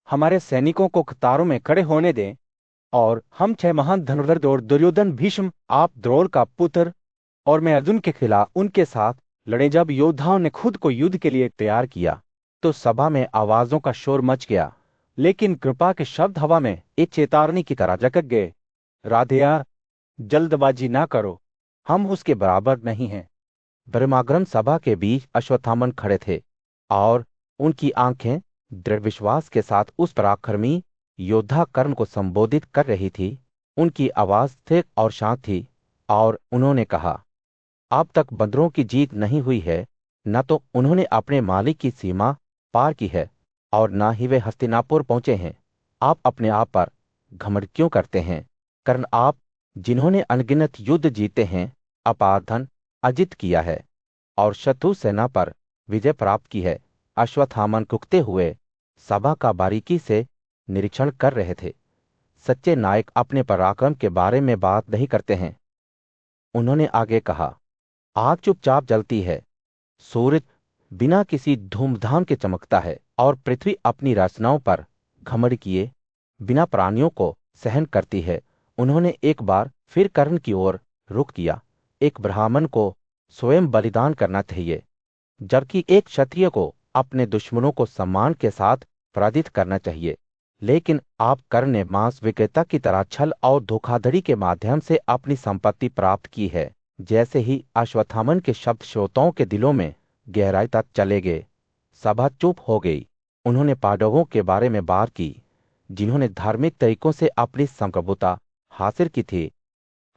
हमारे सैनिकों को कतारों में खड़े होने दें और हम 6 महान धनुर्धर और दुर्योधन, भीष्म, आप द्रोण का पुत्र और मैं अर्जुन के खिलाफ उनके साथ लड़े। जब योद्धाओं ने खुद को युद्ध के लिए तैयार किया तो सभा में आवाजों का शोर मच गया, लेकिन कृपा के शब्द हवा में एक चेतावनी की तरह जकक गए। राधेया, जल्दबाजी ना करो, हम उसके बराबर नहीं हैं। ब्रह्माग्रम सभा के बीच अश्वत्थामन खड़े थे और उनकी आंखें दृढ़ विश्वास के साथ उस पराक्रमी योद्धा कर्ण को संबोधित कर रही थी। उनकी आवाज स्थिर और शांत थी और उन्होंने कहा, अब तक बंदरों की जीत नहीं हुई है। न तो उन्होंने अपने मालिक की सीमा पार की है और न ही वे हस्तिनापुर पहुंचे हैं। आप अपने आप पर घमंड क्यों करते हैं? कर्ण, आप जिन्होंने अनगिनत युद्ध जीते हैं, अपार धन अर्जित किया है और शत्रु सेना पर विजय प्राप्त की है। अश्वत्थामन कुकते हुए सभा का बारीकी से निरीक्षण कर रहे थे। सच्चे नायक अपने पराक्रम के बारे में बात नहीं करते हैं। उन्होंने आगे कहा, आग चुपचाप जलती है, सूरज बिना किसी धूमधाम के चमकता है और पृथ्वी अपनी रचनाओं पर घमंड किए बिना प्राणियों को सहन करती है। उन्होंने एक बार फिर कर्ण की ओर रुख किया। एक ब्राह्मण को स्वयं बलिदान करना चाहिए, जबकि एक क्षत्रिय को अपने दुश्मनों को सम्मान के साथ पराजित करना चाहिए। लेकिन आप कर्ण ने मांस विक्रेता की तरह छल और धोखाधड़ी के माध्यम से अपनी संपत्ति प्राप्त की है। जैसे ही अश्वत्थामन के शब्द श्रोताओं के दिलों में गहराई तक चले गए, सभा चुप हो गई। उन्होंने पांडवों के बारे में बात की, जिन्होंने धार्मिक तरीकों से अपनी संप्रभुता हासिल की थी,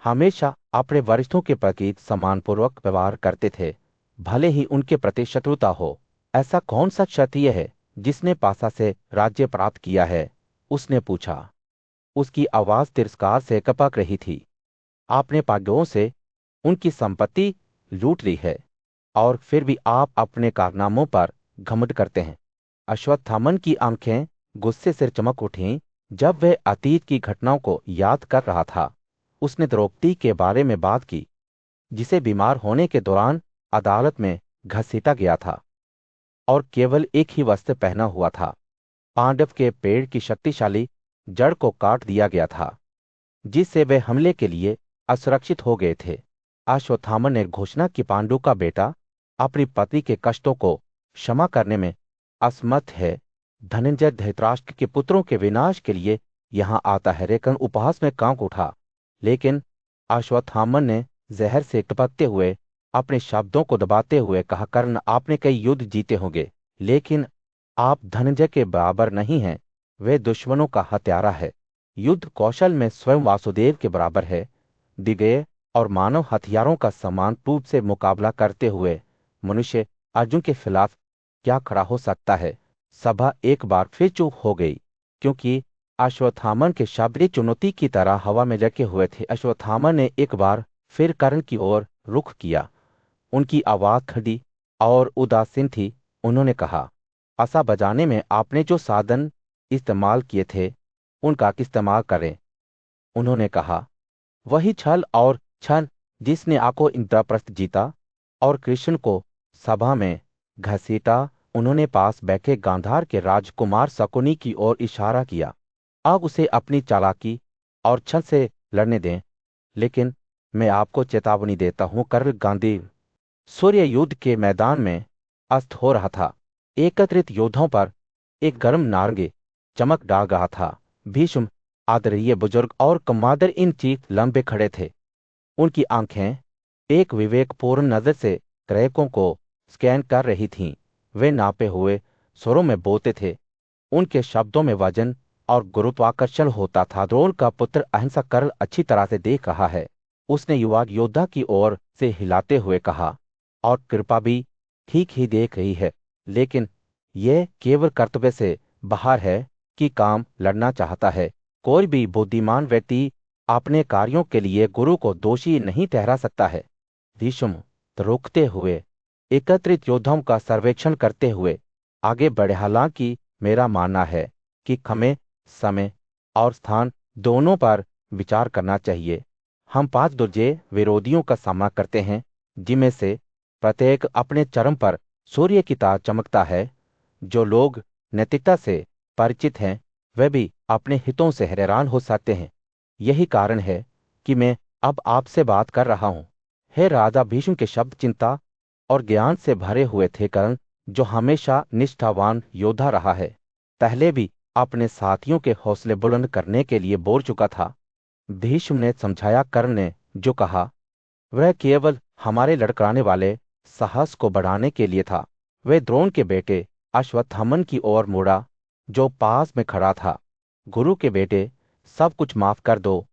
हमेशा अपने वरिष्ठों के प्रति सम्मानपूर्वक व्यवहार करते थे, भले ही उनके प्रति शत्रुता हो। ऐसा कौन सा क्षत्रिय है जिसने पासा से राज्य प्राप्त किया है? उसने पूछा। उसकी आवाज तिरस्कार से कपक रही थी। आपने पांडवों से उनकी संपत्ति लूट ली है और फिर भी आप अपने कारनामों पर घमंड करते हैं। अश्वत्थामन की आंखें गुस्से से चमक उठीं जब वह अतीत की घटनाओं को याद कर रहा था। उसने द्रौपदी के बारे में बात की, जिसे बीमार होने के दौरान अदालत में घसीटा गया था और केवल एक ही वस्त्र पहना हुआ था। पांडव के पेड़ की शक्तिशाली जड़ को काट दिया गया था, जिससे वे हमले के लिए असुरक्षित हो गए थे। अश्वत्थामन ने घोषणा की, पांडु का बेटा अपनी पत्नी के कष्टों को क्षमा करने में असमर्थ है। धनंजय धृतराष्ट्र के पुत्रों के विनाश के लिए यहां आता है। रेकन उपहास में कांप उठा, लेकिन अश्वत्थामा ने जहर से टपकते हुए अपने शब्दों को दबाते हुए कहा, कर्ण, आपने कई युद्ध जीते होंगे, लेकिन आप धनंजय के बराबर नहीं हैं। वे दुश्मनों का हत्यारा है। युद्ध कौशल में स्वयं वासुदेव के बराबर है। दिव्य और मानव हथियारों का समान रूप से मुकाबला करते हुए मनुष्य अर्जुन के खिलाफ क्या खड़ा हो सकता है? सभा एक बार फिर चुप हो गई, क्योंकि अश्वत्थामा के शब्द एक चुनौती की तरह हवा में लटके हुए थे। अश्वत्थामा ने एक बार फिर कर्ण की ओर रुख किया। उनकी आवाज ठंडी और उदासीन थी। उन्होंने कहा, आशा बजाने में आपने जो साधन इस्तेमाल किए थे उनका इस्तेमाल करें। उन्होंने कहा, वही छल और छल जिसने आपको इंद्रप्रस्थ जीता और कृष्ण को सभा में घसीटा। उन्होंने पास बैठे गांधार के राजकुमार शकुनी की ओर इशारा किया। अब उसे अपनी चालाकी और छल से लड़ने दें, लेकिन मैं आपको चेतावनी देता हूं, कर्ण गांधी। सूर्य युद्ध के मैदान में अस्त हो रहा था। एकत्रित योद्धाओं पर एक गर्म नारंगी चमक डाल रहा था। भीष्म, आदरणीय बुजुर्ग और कमांडर इन चीफ लंबे खड़े थे। उनकी आंखें एक विवेकपूर्ण नजर से क्रयकों को स्कैन कर रही थीं। वे नापे हुए स्वरों में बोलते थे। उनके शब्दों में वजन और गुरुत्वाकर्षण होता था। द्रोण का पुत्र अहिंसा कर्ण अच्छी तरह से देख रहा है। उसने युवा योद्धा की ओर से हिलाते हुए कहा, और कृपा भी ठीक ही देख रही है, लेकिन यह केवल कर्तव्य से बाहर है कि काम लड़ना चाहता है। कोई भी बुद्धिमान व्यक्ति अपने कार्यों के लिए गुरु को दोषी नहीं ठहरा सकता है। भीष्म रोकते हुए एकत्रित योद्धाओं का सर्वेक्षण करते हुए आगे बढ़े। हालांकि मेरा मानना है कि हमें समय और स्थान दोनों पर विचार करना चाहिए। हम 5 दुर्जय विरोधियों का सामना करते हैं, जिनमें से प्रत्येक अपने चरम पर सूर्य की तरह चमकता है। जो लोग नैतिकता से परिचित हैं, वे भी अपने हितों से हैरान हो सकते हैं। यही कारण है कि मैं अब आपसे बात कर रहा हूं। हे राजा, भीष्म के शब्द चिंता और ज्ञान से भरे हुए थे। कर्ण, जो हमेशा निष्ठावान योद्धा रहा है, पहले भी अपने साथियों के हौसले बुलंद करने के लिए बोल चुका था। भीष्म ने समझाया। कर्ण ने जो कहा वह केवल हमारे लड़खड़ाने वाले साहस को बढ़ाने के लिए था। वह द्रोण के बेटे अश्वत्थामा की ओर मुड़ा, जो पास में खड़ा था। गुरु के बेटे, सब कुछ माफ कर दो।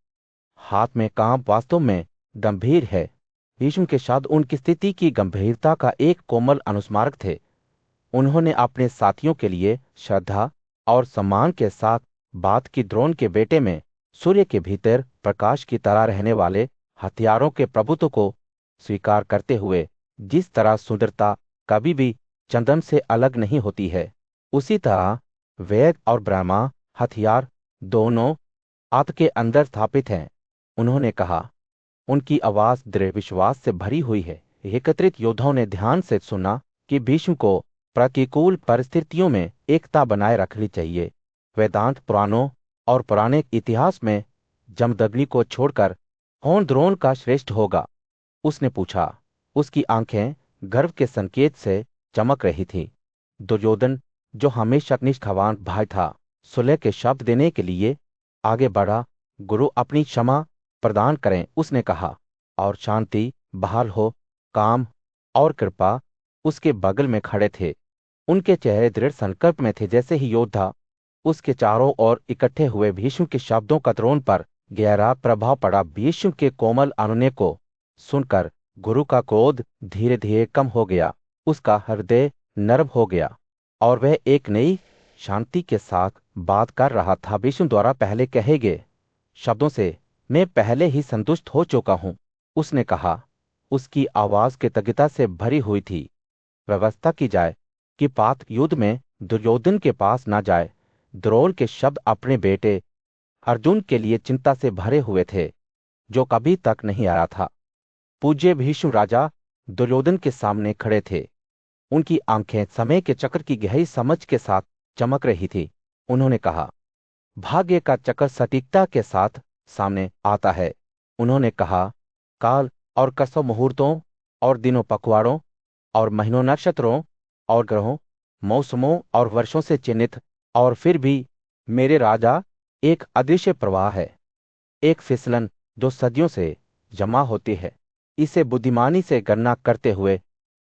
हाथ में काम वास्तव में गंभीर है। भीष्म के शब्द उनकी स्थिति की गंभीरता का एक कोमल अनुस्मारक थे। उन्होंने अपने साथियों के लिए श्रद्धा और सम्मान के साथ बात की। द्रोण के बेटे में सूर्य के भीतर प्रकाश की तरह रहने वाले हथियारों के प्रभुत्व को स्वीकार करते हुए जिस तरह सुंदरता कभी भी चंदन से अलग नहीं होती है, उसी तरह वेद और ब्रह्मा हथियार दोनों आत्म के अंदर स्थापित हैं। उन्होंने कहा। उनकी आवाज दृढ़ विश्वास से भरी हुई है। एकत्रित योद्धाओं ने ध्यान से सुना कि भीष्म को प्रतिकूल परिस्थितियों में एकता बनाए रखनी चाहिए। वेदांत पुराणों और पुराने इतिहास में जमदग्नि को छोड़कर कौन द्रोण का श्रेष्ठ होगा? उसने पूछा। उसकी आंखें गर्व के संकेत से चमक रही थीं। दुर्योधन, जो हमेशा निष्ठावान भाई था, सुलह के शब्द देने के लिए आगे बढ़ा। गुरु अपनी क्षमा प्रदान करें, उसने कहा, और शांति बहाल हो। काम और कृपा उसके बगल में खड़े थे। उनके चेहरे दृढ़ संकल्प में थे। जैसे ही योद्धा उसके चारों ओर इकट्ठे हुए, भीष्म के शब्दों का द्रोण पर गहरा प्रभाव पड़ा। भीष्म के कोमल अनुनय को सुनकर गुरु का क्रोध धीरे धीरे कम हो गया। उसका हृदय नर्म हो गया और वह एक नई शांति के साथ बात कर रहा था। भीष्म द्वारा पहले कहे गए शब्दों से मैं पहले ही संतुष्ट हो चुका हूं, उसने कहा। उसकी आवाज कृतज्ञता से भरी हुई थी। व्यवस्था की जाए कि पात युद्ध में दुर्योधन के पास ना जाए। द्रोण के शब्द अपने बेटे अर्जुन के लिए चिंता से भरे हुए थे, जो कभी तक नहीं आया था। पूज्य भीष्म राजा दुर्योधन के सामने खड़े थे। उनकी आंखें समय के चक्र की गहरी समझ के साथ चमक रही थी। उन्होंने कहा, भाग्य का चक्र सटीकता के साथ सामने आता है। उन्होंने कहा, काल और कसव मुहूर्तों और दिनों पखवाड़ों और महीनों नक्षत्रों और ग्रहों मौसमों और वर्षों से चिन्हित, और फिर भी मेरे राजा एक अदृश्य प्रवाह है, एक फिसलन जो सदियों से जमा होती है। इसे बुद्धिमानी से गणना करते हुए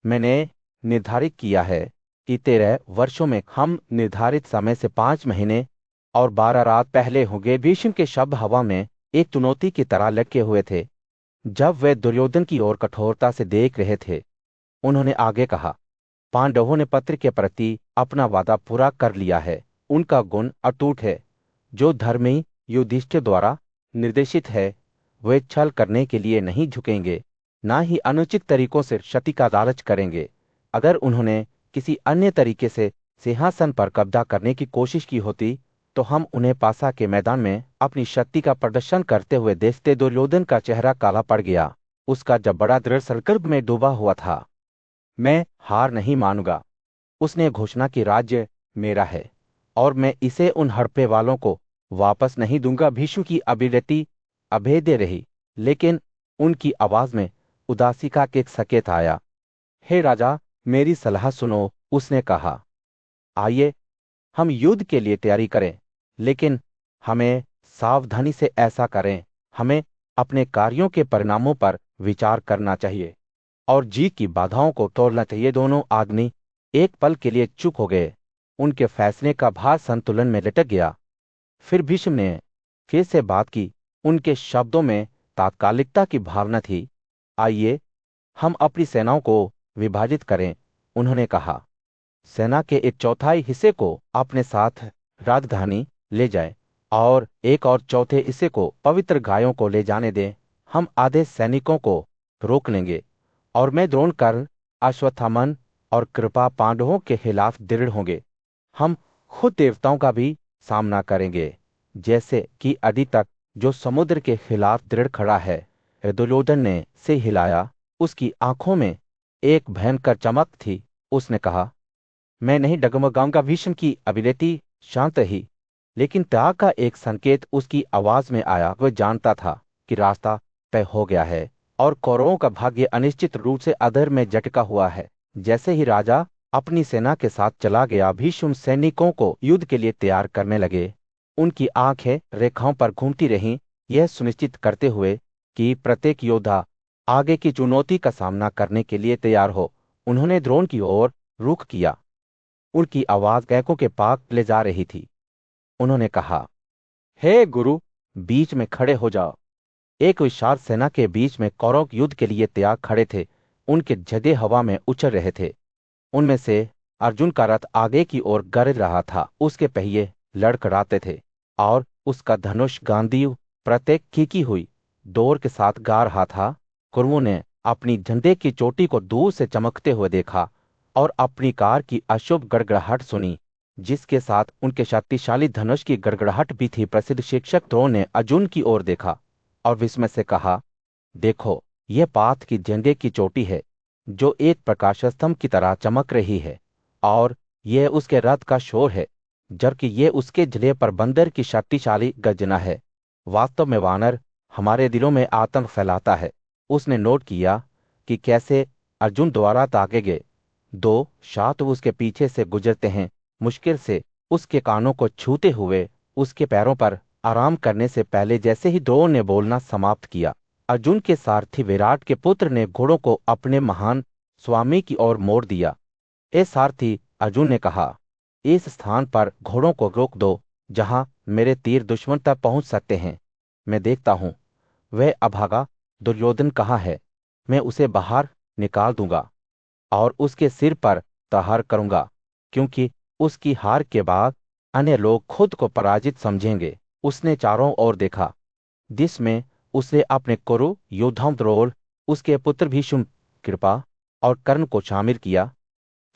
मैंने निर्धारित किया है कि 13 वर्षों में हम निर्धारित समय से 5 महीने और 12 रात पहले होंगे। भीष्म के शब्द हवा में एक चुनौती की तरह लटके हुए थे। जब वे दुर्योधन की ओर कठोरता से देख रहे थे, उन्होंने आगे कहा, पांडवों ने पत्र के प्रति अपना वादा पूरा कर लिया है। उनका गुण अटूट है, जो धर्मी युधिष्ठिर द्वारा निर्देशित है। वे छल करने के लिए नहीं झुकेंगे, ना ही अनुचित तरीकों से क्षति का लालच करेंगे। अगर उन्होंने किसी अन्य तरीके से सिंहासन पर कब्जा करने की कोशिश की होती, तो हम उन्हें पासा के मैदान में अपनी शक्ति का प्रदर्शन करते हुए देखते। दुर्योधन का चेहरा काला पड़ गया। उसका जब बड़ा दृढ़ संकल्प में डूबा हुआ था। मैं हार नहीं मानूंगा, उसने घोषणा की। राज्य मेरा है और मैं इसे उन हड़पे वालों को वापस नहीं दूंगा। भीष्म की अभिव्यक्ति अभेद्य रही, लेकिन उनकी आवाज में उदासी का एक संकेत आया। हे राजा, मेरी सलाह सुनो, उसने कहा। आइए हम युद्ध के लिए तैयारी करें, लेकिन हमें सावधानी से ऐसा करें। हमें अपने कार्यों के परिणामों पर विचार करना चाहिए और जीत की बाधाओं को तोड़ना चाहिए। दोनों आदमी एक पल के लिए चुप हो गए। उनके फैसले का भार संतुलन में लटक गया। फिर भीष्म ने फिर से बात की। उनके शब्दों में तात्कालिकता की भावना थी। आइए हम अपनी सेनाओं को विभाजित करें, उन्होंने कहा। सेना के एक चौथाई हिस्से को अपने साथ राजधानी ले जाएं और एक और चौथे हिस्से को पवित्र गायों को ले जाने दें। हम आधे सैनिकों को रोक लेंगे और मैं द्रोण कर्ण, अश्वत्थामन और कृपा पांडवों के खिलाफ दृढ़ होंगे। हम खुद देवताओं का भी सामना करेंगे, जैसे कि अभी तक जो समुद्र के खिलाफ दृढ़ खड़ा है। दुर्योधन ने से हिलाया। उसकी आंखों में एक भयंकर चमक थी। उसने कहा, मैं नहीं डगमगाऊंगा। भीष्म की अभिव्यक्ति शांत रही, लेकिन त्याग का एक संकेत उसकी आवाज में आया। वह जानता था कि रास्ता तय हो गया है और कौरवों का भाग्य अनिश्चित रूप से अधर में झटका हुआ है। जैसे ही राजा अपनी सेना के साथ चला गया, भीष्म सैनिकों को युद्ध के लिए तैयार करने लगे। उनकी आंखें रेखाओं पर घूमती रहीं, यह सुनिश्चित करते हुए कि प्रत्येक योद्धा आगे की चुनौती का सामना करने के लिए तैयार हो। उन्होंने द्रोण की ओर रुख किया। उनकी आवाज कैकों के पास ले जा रही थी। उन्होंने कहा, हे गुरु, बीच में खड़े हो जाओ। एक विशाल सेना के बीच में कौरव युद्ध के लिए तैयार खड़े थे। उनके जदे हवा में उछल रहे थे। उनमें से अर्जुन का रथ आगे की ओर गरज रहा था। उसके पहिए लड़खड़ाते थे और उसका धनुष गांडीव प्रत्येक खींची हुई डोर के साथ गा रहा था। कुरुओं ने अपनी झंडे की चोटी को दूर से चमकते हुए देखा और अपनी कार की अशुभ गड़गड़ाहट सुनी, जिसके साथ उनके शक्तिशाली धनुष की गड़गड़ाहट भी थी। प्रसिद्ध शिक्षक द्रोण ने अर्जुन की ओर देखा और विस्मय से कहा, देखो, यह पाथ की झंडे की चोटी है जो एक प्रकाश स्तंभ की तरह चमक रही है, और यह उसके रथ का शोर है, जबकि यह उसके जले पर बंदर की शक्तिशाली गर्जना है। वास्तव में वानर हमारे दिलों में आतंक फैलाता है। उसने नोट किया कि कैसे अर्जुन द्वारा ताके गए 2 शातु उसके पीछे से गुजरते हैं, मुश्किल से उसके कानों को छूते हुए उसके पैरों पर आराम करने से पहले। जैसे ही द्रोण ने बोलना समाप्त किया, अर्जुन के सारथी विराट के पुत्र ने घोड़ों को अपने महान स्वामी की ओर मोड़ दिया। ए सारथी, अर्जुन ने कहा, इस स्थान पर घोड़ों को रोक दो जहां मेरे तीर दुश्मन तक पहुंच सकते हैं। मैं देखता हूं वह अभागा दुर्योधन कहाँ है। मैं उसे बाहर निकाल दूंगा और उसके सिर पर प्रहार करूंगा, क्योंकि उसकी हार के बाद अन्य लोग खुद को पराजित समझेंगे। उसने चारों ओर देखा, जिसमें उसने अपने कुरु योद्धाओं द्रोण, उसके पुत्र भीष्म, कृपा और कर्ण को शामिल किया।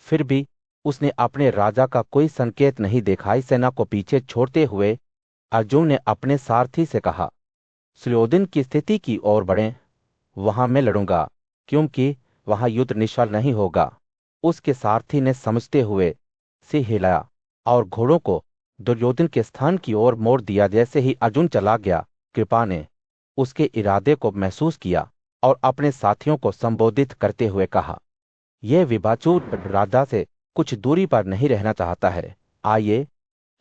फिर भी उसने अपने राजा का कोई संकेत नहीं देखा। इस सेना को पीछे छोड़ते हुए अर्जुन ने अपने सारथी से कहा, सुयोधन की स्थिति की ओर बढ़ें। वहां मैं लड़ूंगा, क्योंकि वहां युद्ध निश्चल नहीं होगा। उसके सारथी ने समझते हुए सिर हिलाया और घोड़ों को दुर्योधन के स्थान की ओर मोड़ दिया। जैसे ही अर्जुन चला गया, कृपा ने उसके इरादे को महसूस किया और अपने साथियों को संबोधित करते हुए कहा, यह विभाचूर राजा से कुछ दूरी पर नहीं रहना चाहता है। आइए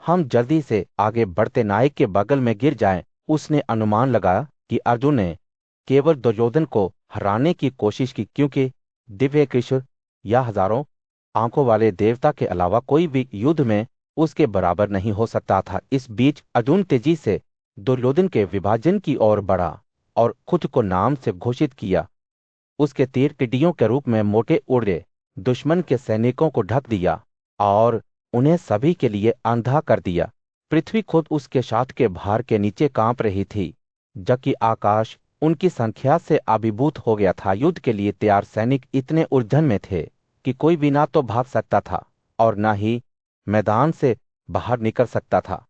हम जल्दी से आगे बढ़ते नायक के बगल में गिर जाएं। उसने अनुमान लगाया कि अर्जुन ने केवल दुर्योधन को हराने की कोशिश की, क्योंकि दिव्य कृष्ण या हजारों आंखों वाले देवता के अलावा कोई भी युद्ध में उसके बराबर नहीं हो सकता था। इस बीच अर्जुन तेजी से दुर्योधन के विभाजन की ओर बढ़ा और खुद को नाम से घोषित किया। उसके तीर टिड्डियों के रूप में मोटे उड़े दुश्मन के सैनिकों को ढक दिया और उन्हें सभी के लिए अंधा कर दिया। पृथ्वी खुद उसके शाट के भार के नीचे कांप रही थी, जबकि आकाश उनकी संख्या से अभिभूत हो गया था। युद्ध के लिए तैयार सैनिक इतने उलझन में थे कि कोई भी ना तो भाग सकता था और ना ही मैदान से बाहर निकल सकता था।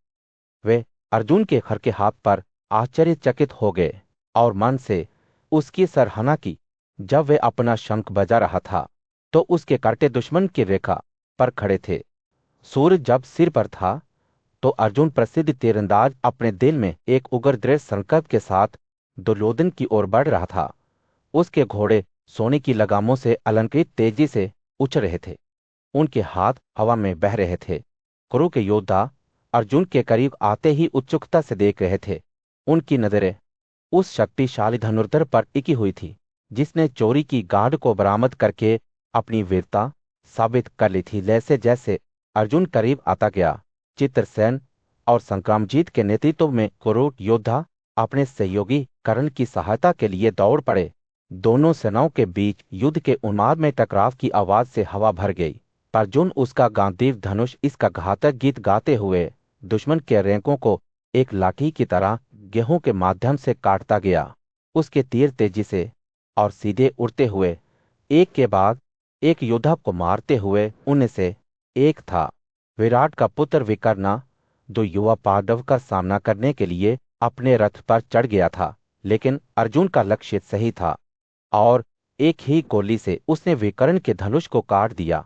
वे अर्जुन के खर के हाथ पर आश्चर्यचकित हो गए और मन से उसकी सराहना की। जब वे अपना शंख बजा रहा था तो उसके कांटे दुश्मन की रेखा पर खड़े थे। सूर्य जब सिर पर था तो अर्जुन प्रसिद्ध तीरंदाज अपने दिल में एक उग्र दृढ़ संकल्प के साथ दुर्योधन की ओर बढ़ रहा था। उसके घोड़े सोने की लगामों से अलंकृत तेजी से उछल रहे थे, उनके हाथ हवा में बह रहे थे। कुरु के योद्धा अर्जुन के करीब आते ही उत्सुकता से देख रहे थे। उनकी नजरें उस शक्तिशाली धनुर्धर पर टिकी हुई थी जिसने चोरी की गांड को बरामद करके अपनी वीरता साबित कर ली थी। जैसे जैसे अर्जुन करीब आता गया, चित्रसेन और संग्रामजीत के नेतृत्व में कुरु योद्धा अपने सहयोगी कर्ण की सहायता के लिए दौड़ पड़े। दोनों सेनाओं के बीच युद्ध के उन्माद में टकराव की आवाज से हवा भर गई। अर्जुन उसका गांडीव धनुष इसका घातक गीत गाते हुए दुश्मन के रैंकों को एक लाठी की तरह गेहूं के माध्यम से काटता गया। उसके तीर तेजी से और सीधे उड़ते हुए एक के बाद एक योद्धा को मारते हुए उनमें से एक था विराट का पुत्र विकर्णा, जो युवा पांडव का सामना करने के लिए अपने रथ पर चढ़ गया था। लेकिन अर्जुन का लक्ष्य सही था और एक ही गोली से उसने विकर्ण के धनुष को काट दिया,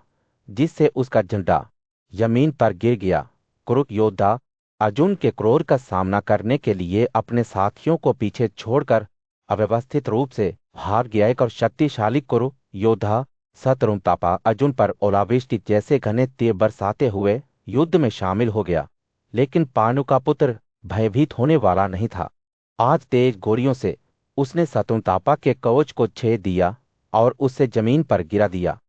जिससे उसका झंडा जमीन पर गिर गया। कुरु योद्धा अर्जुन के क्रोध का सामना करने के लिए अपने साथियों को पीछे छोड़कर अव्यवस्थित रूप से भाग गया। एक और शक्तिशाली कुरु योद्धा शतरूपापा अर्जुन पर ओलावृष्टि जैसे घने तीर बरसाते हुए युद्ध में शामिल हो गया। लेकिन पांडु का पुत्र भयभीत होने वाला नहीं था। आज तेज गोलियों से उसने शतरूपापा के कवच को छेद दिया और उसे जमीन पर गिरा दिया।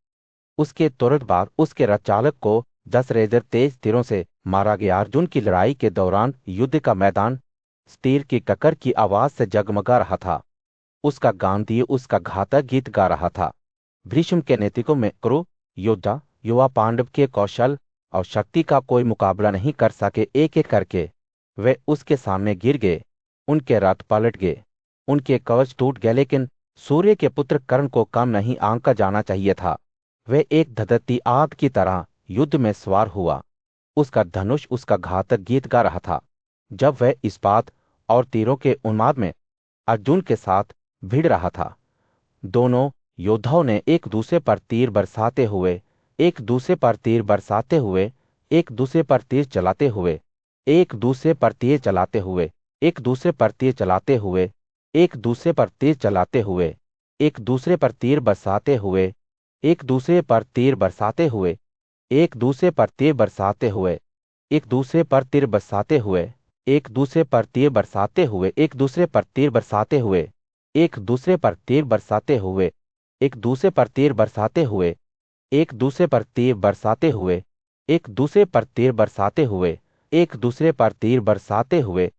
उसके तुरंत बाद उसके रथ चालक को 10 रेजर तेज तीरों से मारा गया। अर्जुन की लड़ाई के दौरान युद्ध का मैदान तीर की ककर की आवाज से जगमगा रहा था। उसका गांडीव उसका घातक गीत गा रहा था। भीष्म के नेतृत्व में कुरु योद्धा युवा पांडव के कौशल और शक्ति का कोई मुकाबला नहीं कर सके। एक एक करके वे उसके सामने गिर गए। उनके रथ पलट गए, उनके कवच टूट गए। लेकिन सूर्य के पुत्र कर्ण को कम नहीं आंका जाना चाहिए था। वह एक धधकती आग की तरह युद्ध में सवार हुआ। उसका धनुष उसका घातक गीत गा रहा था। जब वह इस्पात और तीरों के उन्माद में अर्जुन के साथ भिड़ रहा था, दोनों योद्धाओं ने एक दूसरे पर तीर बरसाते हुए एक दूसरे पर तीर बरसाते हुए एक दूसरे पर तीर चलाते हुए एक दूसरे पर तीर चलाते हुए एक दूसरे पर तीर चलाते हुए एक दूसरे पर तीर चलाते हुए एक दूसरे पर तीर बरसाते हुए एक दूसरे पर तीर बरसाते हुए एक दूसरे पर तीर बरसाते हुए एक दूसरे पर तीर बरसाते हुए एक दूसरे पर तीर बरसाते हुए एक दूसरे पर तीर बरसाते हुए एक दूसरे पर तीर बरसाते हुए एक दूसरे पर तीर बरसाते हुए एक दूसरे पर तीर बरसाते हुए एक दूसरे पर तीर बरसाते हुए एक दूसरे पर तीर बरसाते हुए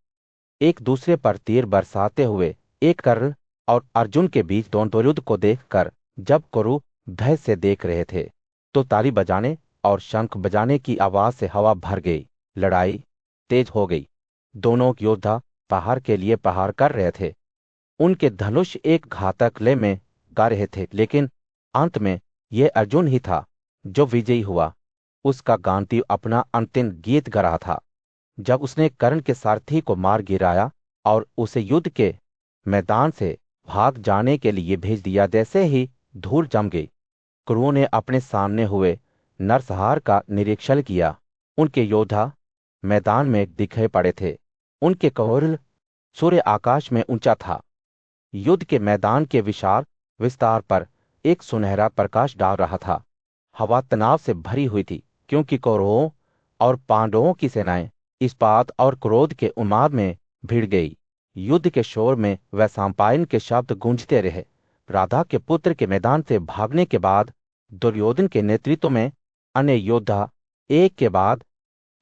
एक दूसरे पर तीर बरसाते हुए। एक कर्ण और अर्जुन के बीच द्वंद्वयुद्ध को देखकर जब कुरु भय से देख रहे थे तो ताली बजाने और शंख बजाने की आवाज से हवा भर गई। लड़ाई तेज हो गई। दोनों योद्धा प्रहार के लिए प्रहार कर रहे थे। उनके धनुष एक घातक लय में गा रहे थे। लेकिन अंत में यह अर्जुन ही था जो विजयी हुआ। उसका गांडीव अपना अंतिम गीत गा रहा था। जब उसने कर्ण के सारथी को मार गिराया और उसे युद्ध के मैदान से भाग जाने के लिए भेज दिया, जैसे ही धूल जम गई, कुरुओं ने अपने सामने हुए नरसंहार का निरीक्षण किया। उनके योद्धा मैदान में दिखाई पड़े थे। उनके कौरल सूर्य आकाश में ऊंचा था। युद्ध के मैदान के विशाल विस्तार पर एक सुनहरा प्रकाश डाल रहा था। हवा तनाव से भरी हुई थी, क्योंकि कौरवों और पांडवों की सेनाएं इस्पात और क्रोध के उन्माद में भिड़ गई। युद्ध के शोर में वह साम्पायन के शब्द गूंजते रहे। राधा के पुत्र के मैदान से भागने के बाद दुर्योधन के नेतृत्व में अन्य योद्धा एक के बाद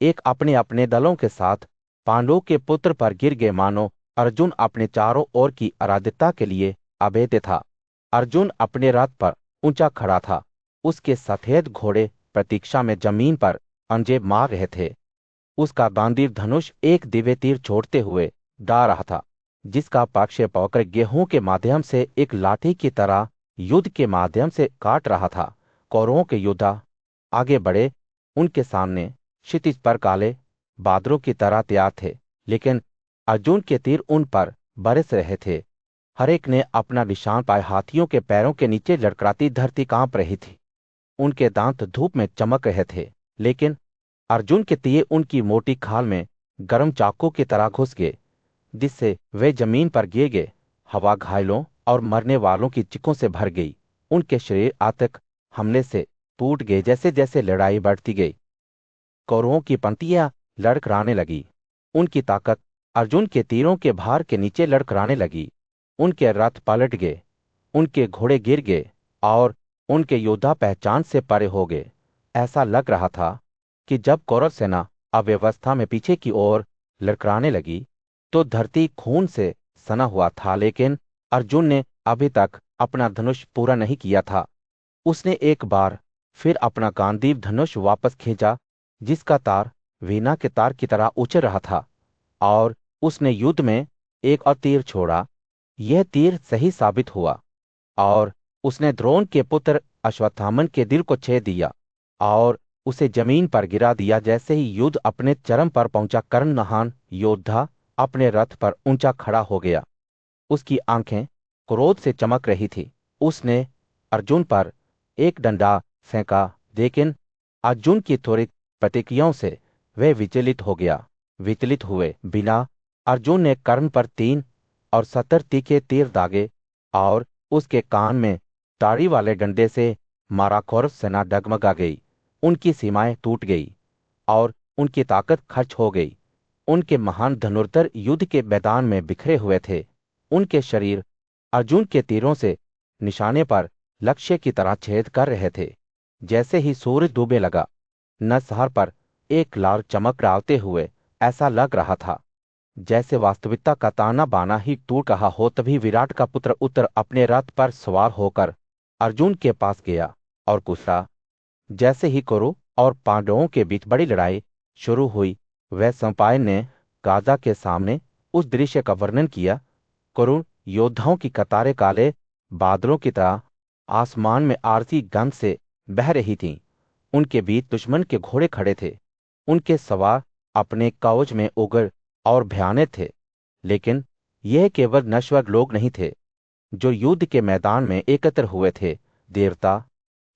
एक अपने अपने दलों के साथ पांडवों के पुत्र पर गिर गए, मानो अर्जुन अपने चारों ओर की आराध्यता के लिए अभेद्य था। अर्जुन अपने रथ पर ऊंचा खड़ा था। उसके सफेद घोड़े प्रतीक्षा में जमीन पर अंजे मार रहे थे। उसका गांडीव धनुष एक दिव्य तीर छोड़ते हुए डा रहा था, जिसका प्रक्षेपवक्र गेहूं के माध्यम से एक लाठी की तरह युद्ध के माध्यम से काट रहा था। कौरवों के योद्धा आगे बढ़े। उनके सामने क्षितिज पर काले बादलों की तरह तैयार थे, लेकिन अर्जुन के तीर उन पर बरस रहे थे। हर एक ने अपना निशान पाए। हाथियों के पैरों के नीचे लड़खड़ाती धरती कांप रही थी। उनके दांत धूप में चमक रहे थे, लेकिन अर्जुन के तीर उनकी मोटी खाल में गर्म चाकू की तरह घुस गए, जिससे वे जमीन पर गिर गए। हवा घायलों और मरने वालों की चीखों से भर गई। उनके शरीर आतंक हमले से टूट गए। जैसे जैसे लड़ाई बढ़ती गई, कौरवों की पंक्तियां लड़खड़ाने लगी। उनकी ताकत अर्जुन के तीरों के भार के नीचे लड़खड़ाने लगी। उनके रथ पलट गए, उनके घोड़े गिर गए और उनके योद्धा पहचान से परे हो गए। ऐसा लग रहा था कि जब कौरव सेना अव्यवस्था में पीछे की ओर लड़खड़ाने लगी तो धरती खून से सना हुआ था, लेकिन अर्जुन ने अभी तक अपना धनुष पूरा नहीं किया था। उसने एक बार फिर अपना गांडीव धनुष वापस खींचा, जिसका तार वीणा के तार की तरह उछल रहा था, और उसने युद्ध में एक और तीर छोड़ा। यह तीर सही साबित हुआ और उसने द्रोण के पुत्र अश्वत्थामन के दिल को छेद दिया और उसे जमीन पर गिरा दिया। जैसे ही युद्ध अपने चरम पर पहुंचा, कर्ण महान योद्धा अपने रथ पर ऊंचा खड़ा हो गया। उसकी आंखें क्रोध से चमक रही थी। उसने अर्जुन पर एक डंडा फेंका, लेकिन अर्जुन की त्वरित प्रतिक्रियाओं से वह विचलित हो गया। विचलित हुए बिना अर्जुन ने कर्ण पर 3 और 70 तीखे तीर दागे और उसके कान में ताड़ी वाले डंडे से मारा। कौरव सेना डगमगा गई। उनकी सीमाएं टूट गई और उनकी ताकत खर्च हो गई। उनके महान धनुर्धर युद्ध के मैदान में बिखरे हुए थे। उनके शरीर अर्जुन के तीरों से निशाने पर लक्ष्य की तरह छेद कर रहे थे। जैसे ही सूरज डूबने लगा, नरसंहार पर एक लाल चमक डालते हुए ऐसा लग रहा था जैसे वास्तविकता का ताना बाना ही टूट रहा हो। तभी विराट का पुत्र उत्तर अपने रथ पर सवार होकर अर्जुन के पास गया और पूछा। जैसे ही कौरव और पांडवों के बीच बड़ी लड़ाई शुरू हुई, वह सम्पायन ने गाजा के सामने उस दृश्य का वर्णन किया। कौरव योद्धाओं की कतारें काले बादलों की तरह आसमान में आरती गंध से बह रही थीं। उनके बीच दुश्मन के घोड़े खड़े थे। उनके सवार अपने कवच में उग्र और भयानक थे, लेकिन यह केवल नश्वर लोग नहीं थे जो युद्ध के मैदान में एकत्र हुए थे। देवता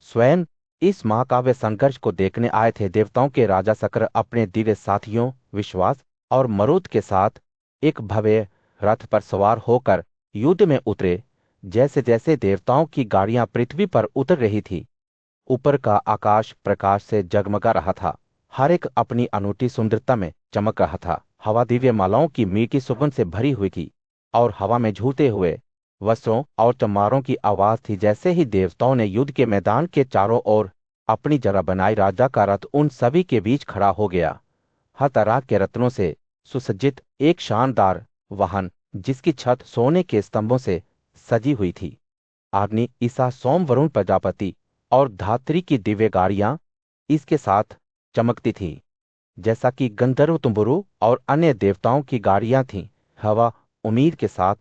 स्वयं इस महाकाव्य संघर्ष को देखने आए थे। देवताओं के राजा शक्र अपने दिव्य साथियों विश्वास और मरुत के साथ एक भव्य रथ पर सवार होकर युद्ध में उतरे। जैसे जैसे देवताओं की गाड़ियां पृथ्वी पर उतर रही थी, ऊपर का आकाश प्रकाश से जगमगा रहा था। हर एक अपनी अनूठी सुंदरता में चमक रहा था। हवा दिव्य मालाओं की मीठी सुगंध से भरी हुई थी और हवा में झूलते हुए वस्त्रों और चमारों की आवाज थी। जैसे ही देवताओं ने युद्ध के मैदान के चारों ओर अपनी जगह बनाई, राजा का रथ उन सभी के बीच खड़ा हो गया। हर तरह के रत्नों से सुसज्जित एक शानदार वाहन, जिसकी छत सोने के स्तंभों से सजी हुई थी। अग्नि, ईसा, सोम, वरुण प्रजापति और धात्री की दिव्य गाड़ियां इसके साथ चमकती थीं, जैसा कि गंधर्व तुम्बुरु और अन्य देवताओं की गाड़ियां थीं। हवा उम्मीद के साथ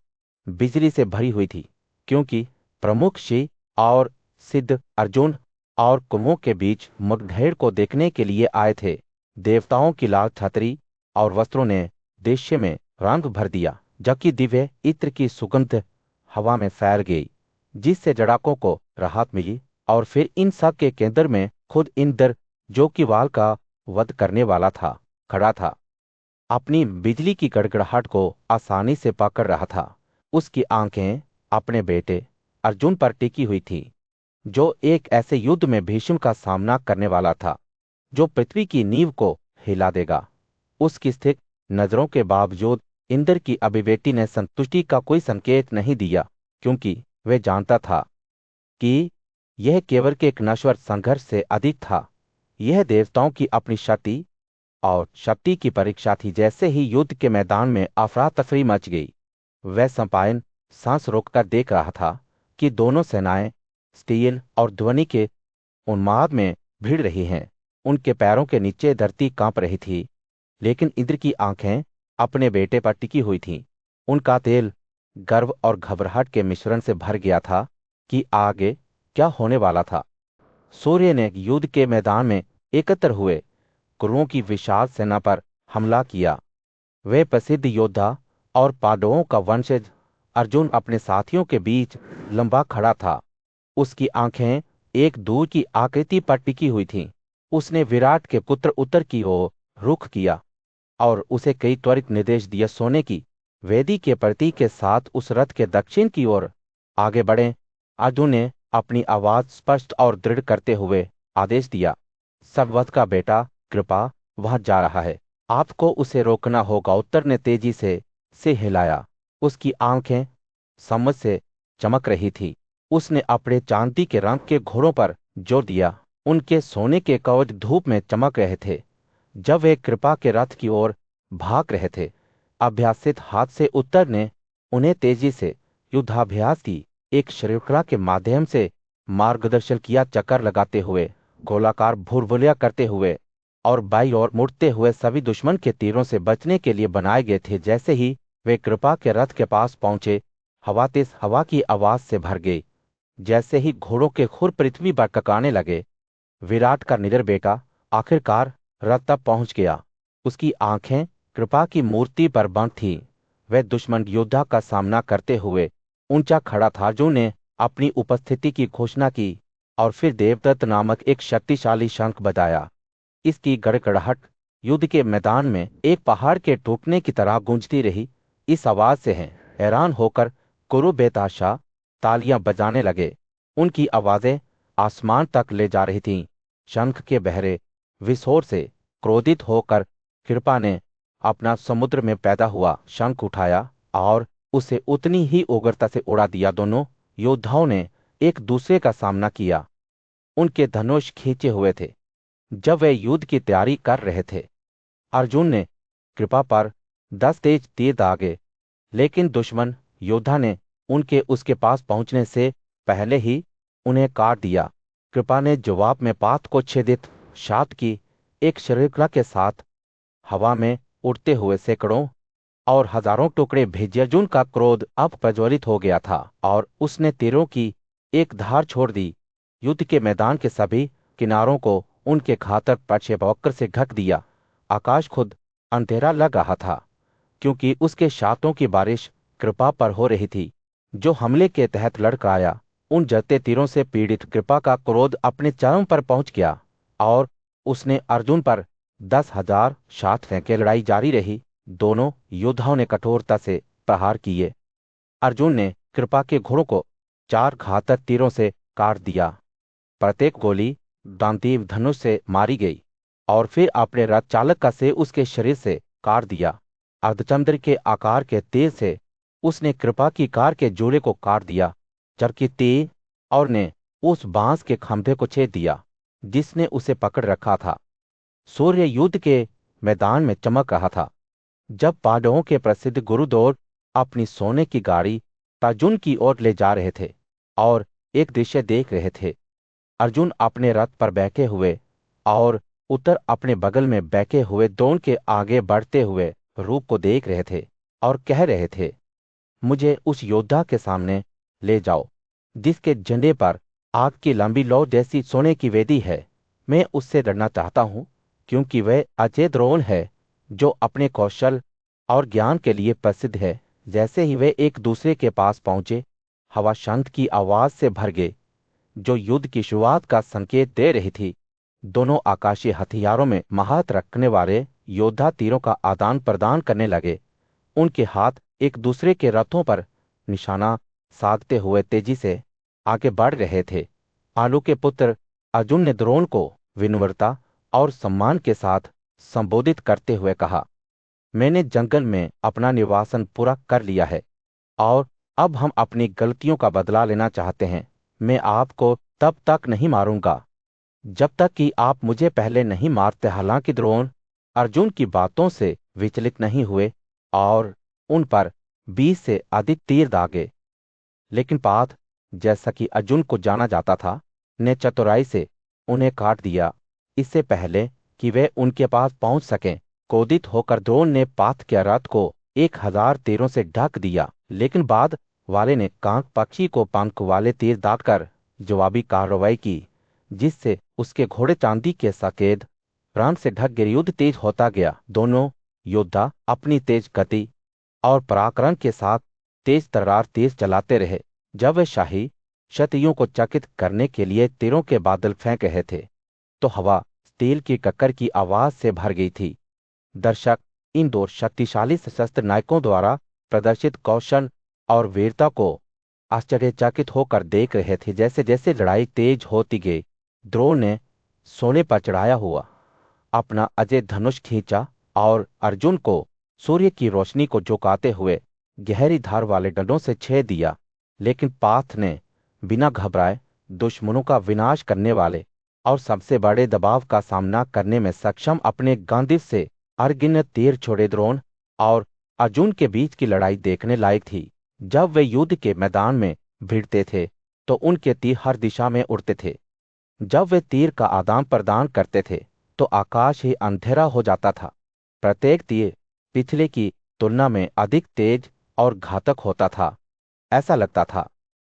बिजली से भरी हुई थी, क्योंकि प्रमुख शिव और सिद्ध अर्जुन और कुंभों के बीच मुठभेड़ को देखने के लिए आए थे। देवताओं की लाल छतरी और वस्त्रों ने दृश्य में रंग भर दिया, जबकि दिव्य इत्र की सुगंध हवा में फैल गई, जिससे जड़ाकों को राहत मिली। और फिर इन सब के केंद्र में खुद इंद्र, जो कि वाल का वध करने वाला था, खड़ा था। अपनी बिजली की गड़गड़ाहट को आसानी से पकड़ रहा था। उसकी आंखें अपने बेटे अर्जुन पर टिकी हुई थीं, जो एक ऐसे युद्ध में भीष्म का सामना करने वाला था जो पृथ्वी की नींव को हिला देगा। उसकी स्थिर नजरों के बावजूद इंद्र की अभिव्यक्ति ने संतुष्टि का कोई संकेत नहीं दिया, क्योंकि वह जानता था कि यह केवल के एक नश्वर संघर्ष से अधिक था। यह देवताओं की अपनी शक्ति और शक्ति की परीक्षा थी। जैसे ही युद्ध के मैदान में अफरा तफरी मच गई, वह संपायन सांस रोककर देख रहा था कि दोनों सेनाएं स्टील और ध्वनि के उन्माद में भिड़ रही हैं। उनके पैरों के नीचे धरती कांप रही थी, लेकिन इंद्र की आंखें अपने बेटे पर टिकी हुई थीं। उनका तेल गर्व और घबराहट के मिश्रण से भर गया था कि आगे क्या होने वाला था। सूर्य ने युद्ध के मैदान में एकत्र हुए कुरुओं की विशाल सेना पर हमला किया। वे प्रसिद्ध योद्धा और पांडवों का वंशज अर्जुन अपने साथियों के बीच लंबा खड़ा था। उसकी आंखें एक दूर की आकृति पर टिकी हुई थीं। उसने विराट के पुत्र उत्तर की ओर रुख किया और उसे कई त्वरित निर्देश दिए। सोने की वेदी के प्रतीक के साथ उस रथ के दक्षिण की ओर आगे बढ़ें। अर्जुन ने अपनी आवाज स्पष्ट और दृढ़ करते हुए आदेश दिया, सबवत का बेटा कृपा वहां जा रहा है, आपको उसे रोकना होगा। उत्तर ने तेजी से हिलाया। उसकी आंखें समझ से चमक रही थी। उसने अपने चांदी के रंग के घोड़ों पर जोर दिया। उनके सोने के कवच धूप में चमक रहे थे जब वे कृपा के रथ की ओर भाग रहे थे। अभ्यासित हाथ से उत्तर ने उन्हें तेजी से युद्धाभ्यास की एक श्रृंखला के माध्यम से मार्गदर्शन किया। चक्कर लगाते हुए, गोलाकार भुरभुरियां करते हुए और बाईं ओर मुड़ते हुए सभी दुश्मन के तीरों से बचने के लिए बनाए गए थे। जैसे ही वे कृपा के रथ के पास पहुंचे, हवा तेज हवा की आवाज से भर गई। जैसे ही घोड़ों के खुर पृथ्वी पर ककाने लगे, विराट का निडर बेटा आखिरकार रथ तक पहुंच गया। उसकी आंखें कृपा की मूर्ति पर बंद थीं। वह दुश्मन योद्धा का सामना करते हुए ऊंचा खड़ा था। अर्जुन ने अपनी उपस्थिति की घोषणा की और फिर देवदत्त नामक एक शक्तिशाली शंख बजाया। इसकी गड़गड़ाहट युद्ध के मैदान में एक पहाड़ के टूटने की तरह गूंजती रही। इस आवाज से हैरान होकर कुरु बेताशा तालियां बजाने लगे। उनकी आवाजें आसमान तक ले जा रही थीं। शंख के बहरे विस्फोट से क्रोधित होकर कृपा ने अपना समुद्र में पैदा हुआ शंख उठाया और उसे उतनी ही उग्रता से उड़ा दिया। दोनों योद्धाओं ने एक दूसरे का सामना किया। उनके धनुष खींचे हुए थे जब वे युद्ध की तैयारी कर रहे थे। अर्जुन ने कृपा पर 10 तेज तीर दागे, लेकिन दुश्मन योद्धा ने उनके उसके पास पहुंचने से पहले ही उन्हें काट दिया। कृपा ने जवाब में पात को छेदित शात की एक श्रृंखला के साथ हवा में उड़ते हुए सैकड़ों और हजारों टुकड़े भेजे। अर्जुन का क्रोध अब प्रज्वलित हो गया था और उसने तीरों की एक धार छोड़ दी। युद्ध के मैदान के सभी किनारों को उनके घातक प्रक्षेपवक्र से ढक दिया। आकाश खुद अंधेरा लग रहा था, क्योंकि उसके शातों की बारिश कृपा पर हो रही थी, जो हमले के तहत लड़कर आया। उन जलते तीरों से पीड़ित कृपा का क्रोध अपने चरम पर पहुंच गया और उसने अर्जुन पर 10,000 शात फेंके। लड़ाई जारी रही। दोनों योद्धाओं ने कठोरता से प्रहार किए। अर्जुन ने कृपा के घोड़ों को 4 घातक तीरों से काट दिया। प्रत्येक गोली दांतीव धनुष से मारी गई और फिर अपने रथ चालक का से उसके शरीर से काट दिया। अर्धचंद्र के आकार के तीर से उसने कृपा की कार के जोड़े को काट दिया, जबकि तीर और ने उस बांस के खंभे को छेद दिया जिसने उसे पकड़ रखा था। सूर्य युद्ध के मैदान में चमक रहा था जब पांडवों के प्रसिद्ध गुरुदौर अपनी सोने की गाड़ी अर्जुन की ओर ले जा रहे थे और एक दृश्य देख रहे थे। अर्जुन अपने रथ पर बैठे हुए और उत्तर अपने बगल में बैठे हुए दोनों के आगे बढ़ते हुए रूप को देख रहे थे और कह रहे थे, मुझे उस योद्धा के सामने ले जाओ जिसके झंडे पर आग की लंबी लौ जैसी सोने की वेदी है। मैं उससे लड़ना चाहता हूं, क्योंकि वह अजय द्रोण है जो अपने कौशल और ज्ञान के लिए प्रसिद्ध है। जैसे ही वे एक दूसरे के पास पहुंचे, हवा शांत की आवाज से भर गई जो युद्ध की शुरुआत का संकेत दे रही थी। दोनों आकाशीय हथियारों में महारत रखने वाले योद्धा तीरों का आदान प्रदान करने लगे। उनके हाथ एक दूसरे के रथों पर निशाना साधते हुए तेजी से आगे बढ़ रहे थे। आलू के पुत्र अर्जुन ने द्रोण को विनम्रता और सम्मान के साथ संबोधित करते हुए कहा, मैंने जंगल में अपना निवासन पूरा कर लिया है और अब हम अपनी गलतियों का बदला लेना चाहते हैं। मैं आपको तब तक नहीं मारूंगा जब तक कि आप मुझे पहले नहीं मारते। हालांकि द्रोण अर्जुन की बातों से विचलित नहीं हुए और उन पर 20 से अधिक तीर दागे। लेकिन पाथ, जैसा कि अर्जुन को जाना जाता था, ने चतुराई से उन्हें काट दिया इससे पहले कि वे उनके पास पहुंच सकें। क्रोधित होकर द्रोण ने पाथ के रथ को 1000 तीरों से ढक दिया, लेकिन बाद वाले ने कांक पक्षी को पंख वाले तीर दागकर जवाबी कार्रवाई की, जिससे उसके घोड़े चांदी के सफेद प्राण से ढक गए। युद्ध तेज होता गया। दोनों योद्धा अपनी तेज गति और पराक्रम के साथ तेज तर्रार तेज चलाते रहे। जब वे शाही क्षत्रियों को चकित करने के लिए तीरों के बादल फेंक रहे थे तो हवा स्टील की कक्कर की आवाज से भर गई थी। दर्शक इन दो शक्तिशाली सशस्त्र नायकों द्वारा प्रदर्शित कौशल और वीरता को आश्चर्यचकित होकर देख रहे थे। जैसे जैसे लड़ाई तेज होती गई, द्रोण ने सोने पर चढ़ाया हुआ अपना अजय धनुष खींचा और अर्जुन को सूर्य की रोशनी को झुकाते हुए गहरी धार वाले डंडों से छेद दिया। लेकिन पाथ ने बिना घबराए दुश्मनों का विनाश करने वाले और सबसे बड़े दबाव का सामना करने में सक्षम अपने गांडीव से अनगिनत तीर छोड़े। द्रोण और अर्जुन के बीच की लड़ाई देखने लायक थी। जब वे युद्ध के मैदान में भिड़ते थे तो उनके तीर हर दिशा में उड़ते थे। जब वे तीर का आदान प्रदान करते थे तो आकाश ही अंधेरा हो जाता था। प्रत्येक तीर पिछले की तुलना में अधिक तेज और घातक होता था। ऐसा लगता था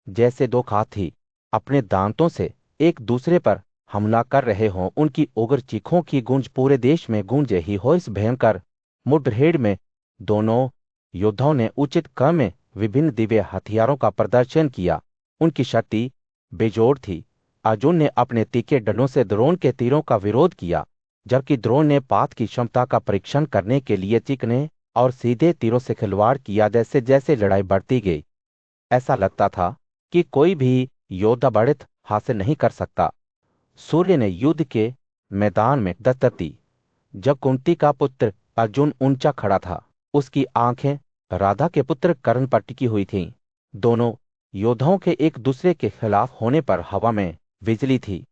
जैसे दो हाथी अपने दांतों से एक दूसरे पर हमला कर रहे हों। उनकी उग्र चीखों की गूंज पूरे देश में गूंजे ही हो। इस भयंकर मुठभेड़ में दोनों योद्धाओं ने उचित क्रम में विभिन्न दिव्य हथियारों का प्रदर्शन किया। उनकी शक्ति बेजोड़ थी। अर्जुन ने अपने तीखे डंडों से द्रोण के तीरों का विरोध किया, जबकि द्रोण ने पाथ की क्षमता का परीक्षण करने के लिए चिकने और सीधे तीरों से खिलवाड़ किया। जैसे जैसे लड़ाई बढ़ती गई, ऐसा लगता था कि कोई भी योद्धा बढ़त हासिल नहीं कर सकता। सूर्य ने युद्ध के मैदान में दस्तक दी। जब कुंती का पुत्र अर्जुन ऊंचा खड़ा था, उसकी आंखें राधा के पुत्र कर्ण पर टिकी हुई थीं। दोनों योद्धाओं के एक दूसरे के खिलाफ होने पर हवा में बिजली थी।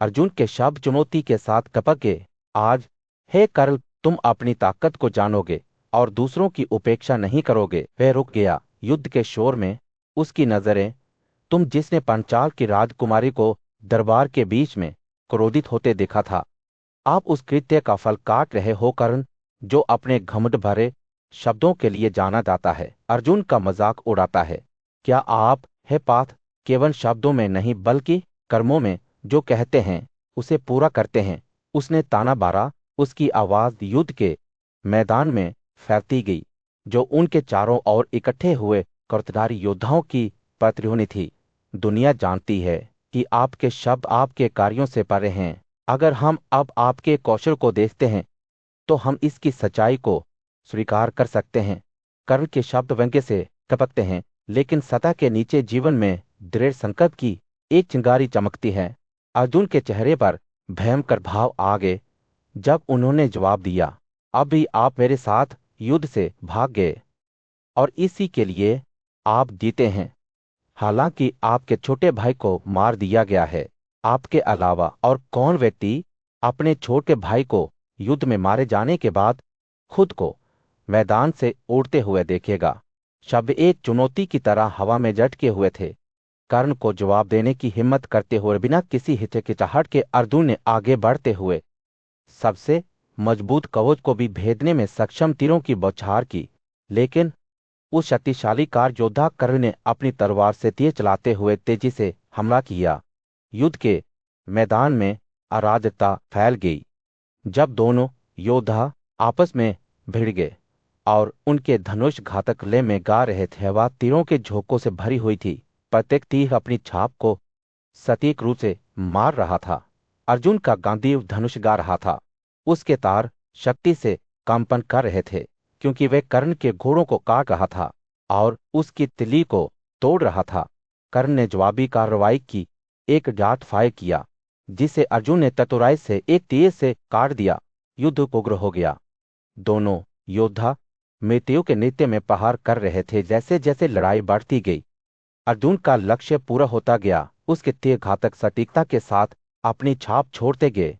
अर्जुन के शब्द चुनौती के साथ टपक गए। आज हे कर्ण, तुम अपनी ताकत को जानोगे और दूसरों की उपेक्षा नहीं करोगे। वह रुक गया। युद्ध के शोर में उसकी नजरें, तुम जिसने पंचाल की राजकुमारी को दरबार के बीच में क्रोधित होते देखा था, आप उस कृत्य का फल काट रहे हो कर्ण, जो अपने घमंड भरे शब्दों के लिए जाना जाता है। अर्जुन का मजाक उड़ाता है। क्या आप, हे पाथ, केवल शब्दों में नहीं बल्कि कर्मों में जो कहते हैं उसे पूरा करते हैं? उसने ताना मारा। उसकी आवाज युद्ध के मैदान में फैलती गई, जो उनके चारों ओर इकट्ठे हुए कर्तधारी योद्धाओं की प्रतिध्वनि थी। दुनिया जानती है कि आपके शब्द आपके कार्यों से परे हैं। अगर हम अब आपके कौशल को देखते हैं तो हम इसकी सच्चाई को स्वीकार कर सकते हैं। कर्ण के शब्द व्यंग्य से टपकते हैं, लेकिन सतह के नीचे जीवन में दृढ़ संकल्प की एक चिंगारी चमकती है। अर्जुन के चेहरे पर भयंकर भाव आ गए जब उन्होंने जवाब दिया, अब भी आप मेरे साथ युद्ध से भाग गए और इसी के लिए आप जीते हैं। हालांकि आपके छोटे भाई को मार दिया गया है। आपके अलावा और कौन व्यक्ति अपने छोटे भाई को युद्ध में मारे जाने के बाद खुद को मैदान से उड़ते हुए देखेगा? शब्द एक चुनौती की तरह हवा में झटके हुए थे। कर्ण को जवाब देने की हिम्मत करते हुए बिना किसी हिचकिचाहट के अर्जुन ने आगे बढ़ते हुए सबसे मजबूत कवच को भी भेदने में सक्षम तीरों की बौछार की। लेकिन उस शक्तिशाली कार योद्धा कर्ण ने अपनी तलवार से तीर चलाते हुए तेजी से हमला किया। युद्ध के मैदान में अराजकता फैल गई। जब दोनों योद्धा आपस में भिड़ गए और उनके धनुष घातक लय में गा रहे थे, हवा तीरों के झोंकों से भरी हुई थी। प्रत्येक तीर अपनी छाप को सटीक रूप से मार रहा था। अर्जुन का गांडीव धनुष गा रहा था। उसके तार शक्ति से कंपन कर रहे थे, क्योंकि वह कर्ण के घोड़ों को काट रहा था और उसकी तिली को तोड़ रहा था। कर्ण ने जवाबी कार्रवाई की, एक जाट फायर किया, जिसे अर्जुन ने चतुराई से एक तीर से काट दिया। युद्ध उग्र हो गया। दोनों योद्धा मृत्यु के नृत्य में प्रहार कर रहे थे। जैसे जैसे लड़ाई बढ़ती गई, अर्जुन का लक्ष्य पूरा होता गया। उसके तीर घातक सटीकता के साथ अपनी छाप छोड़ते गए।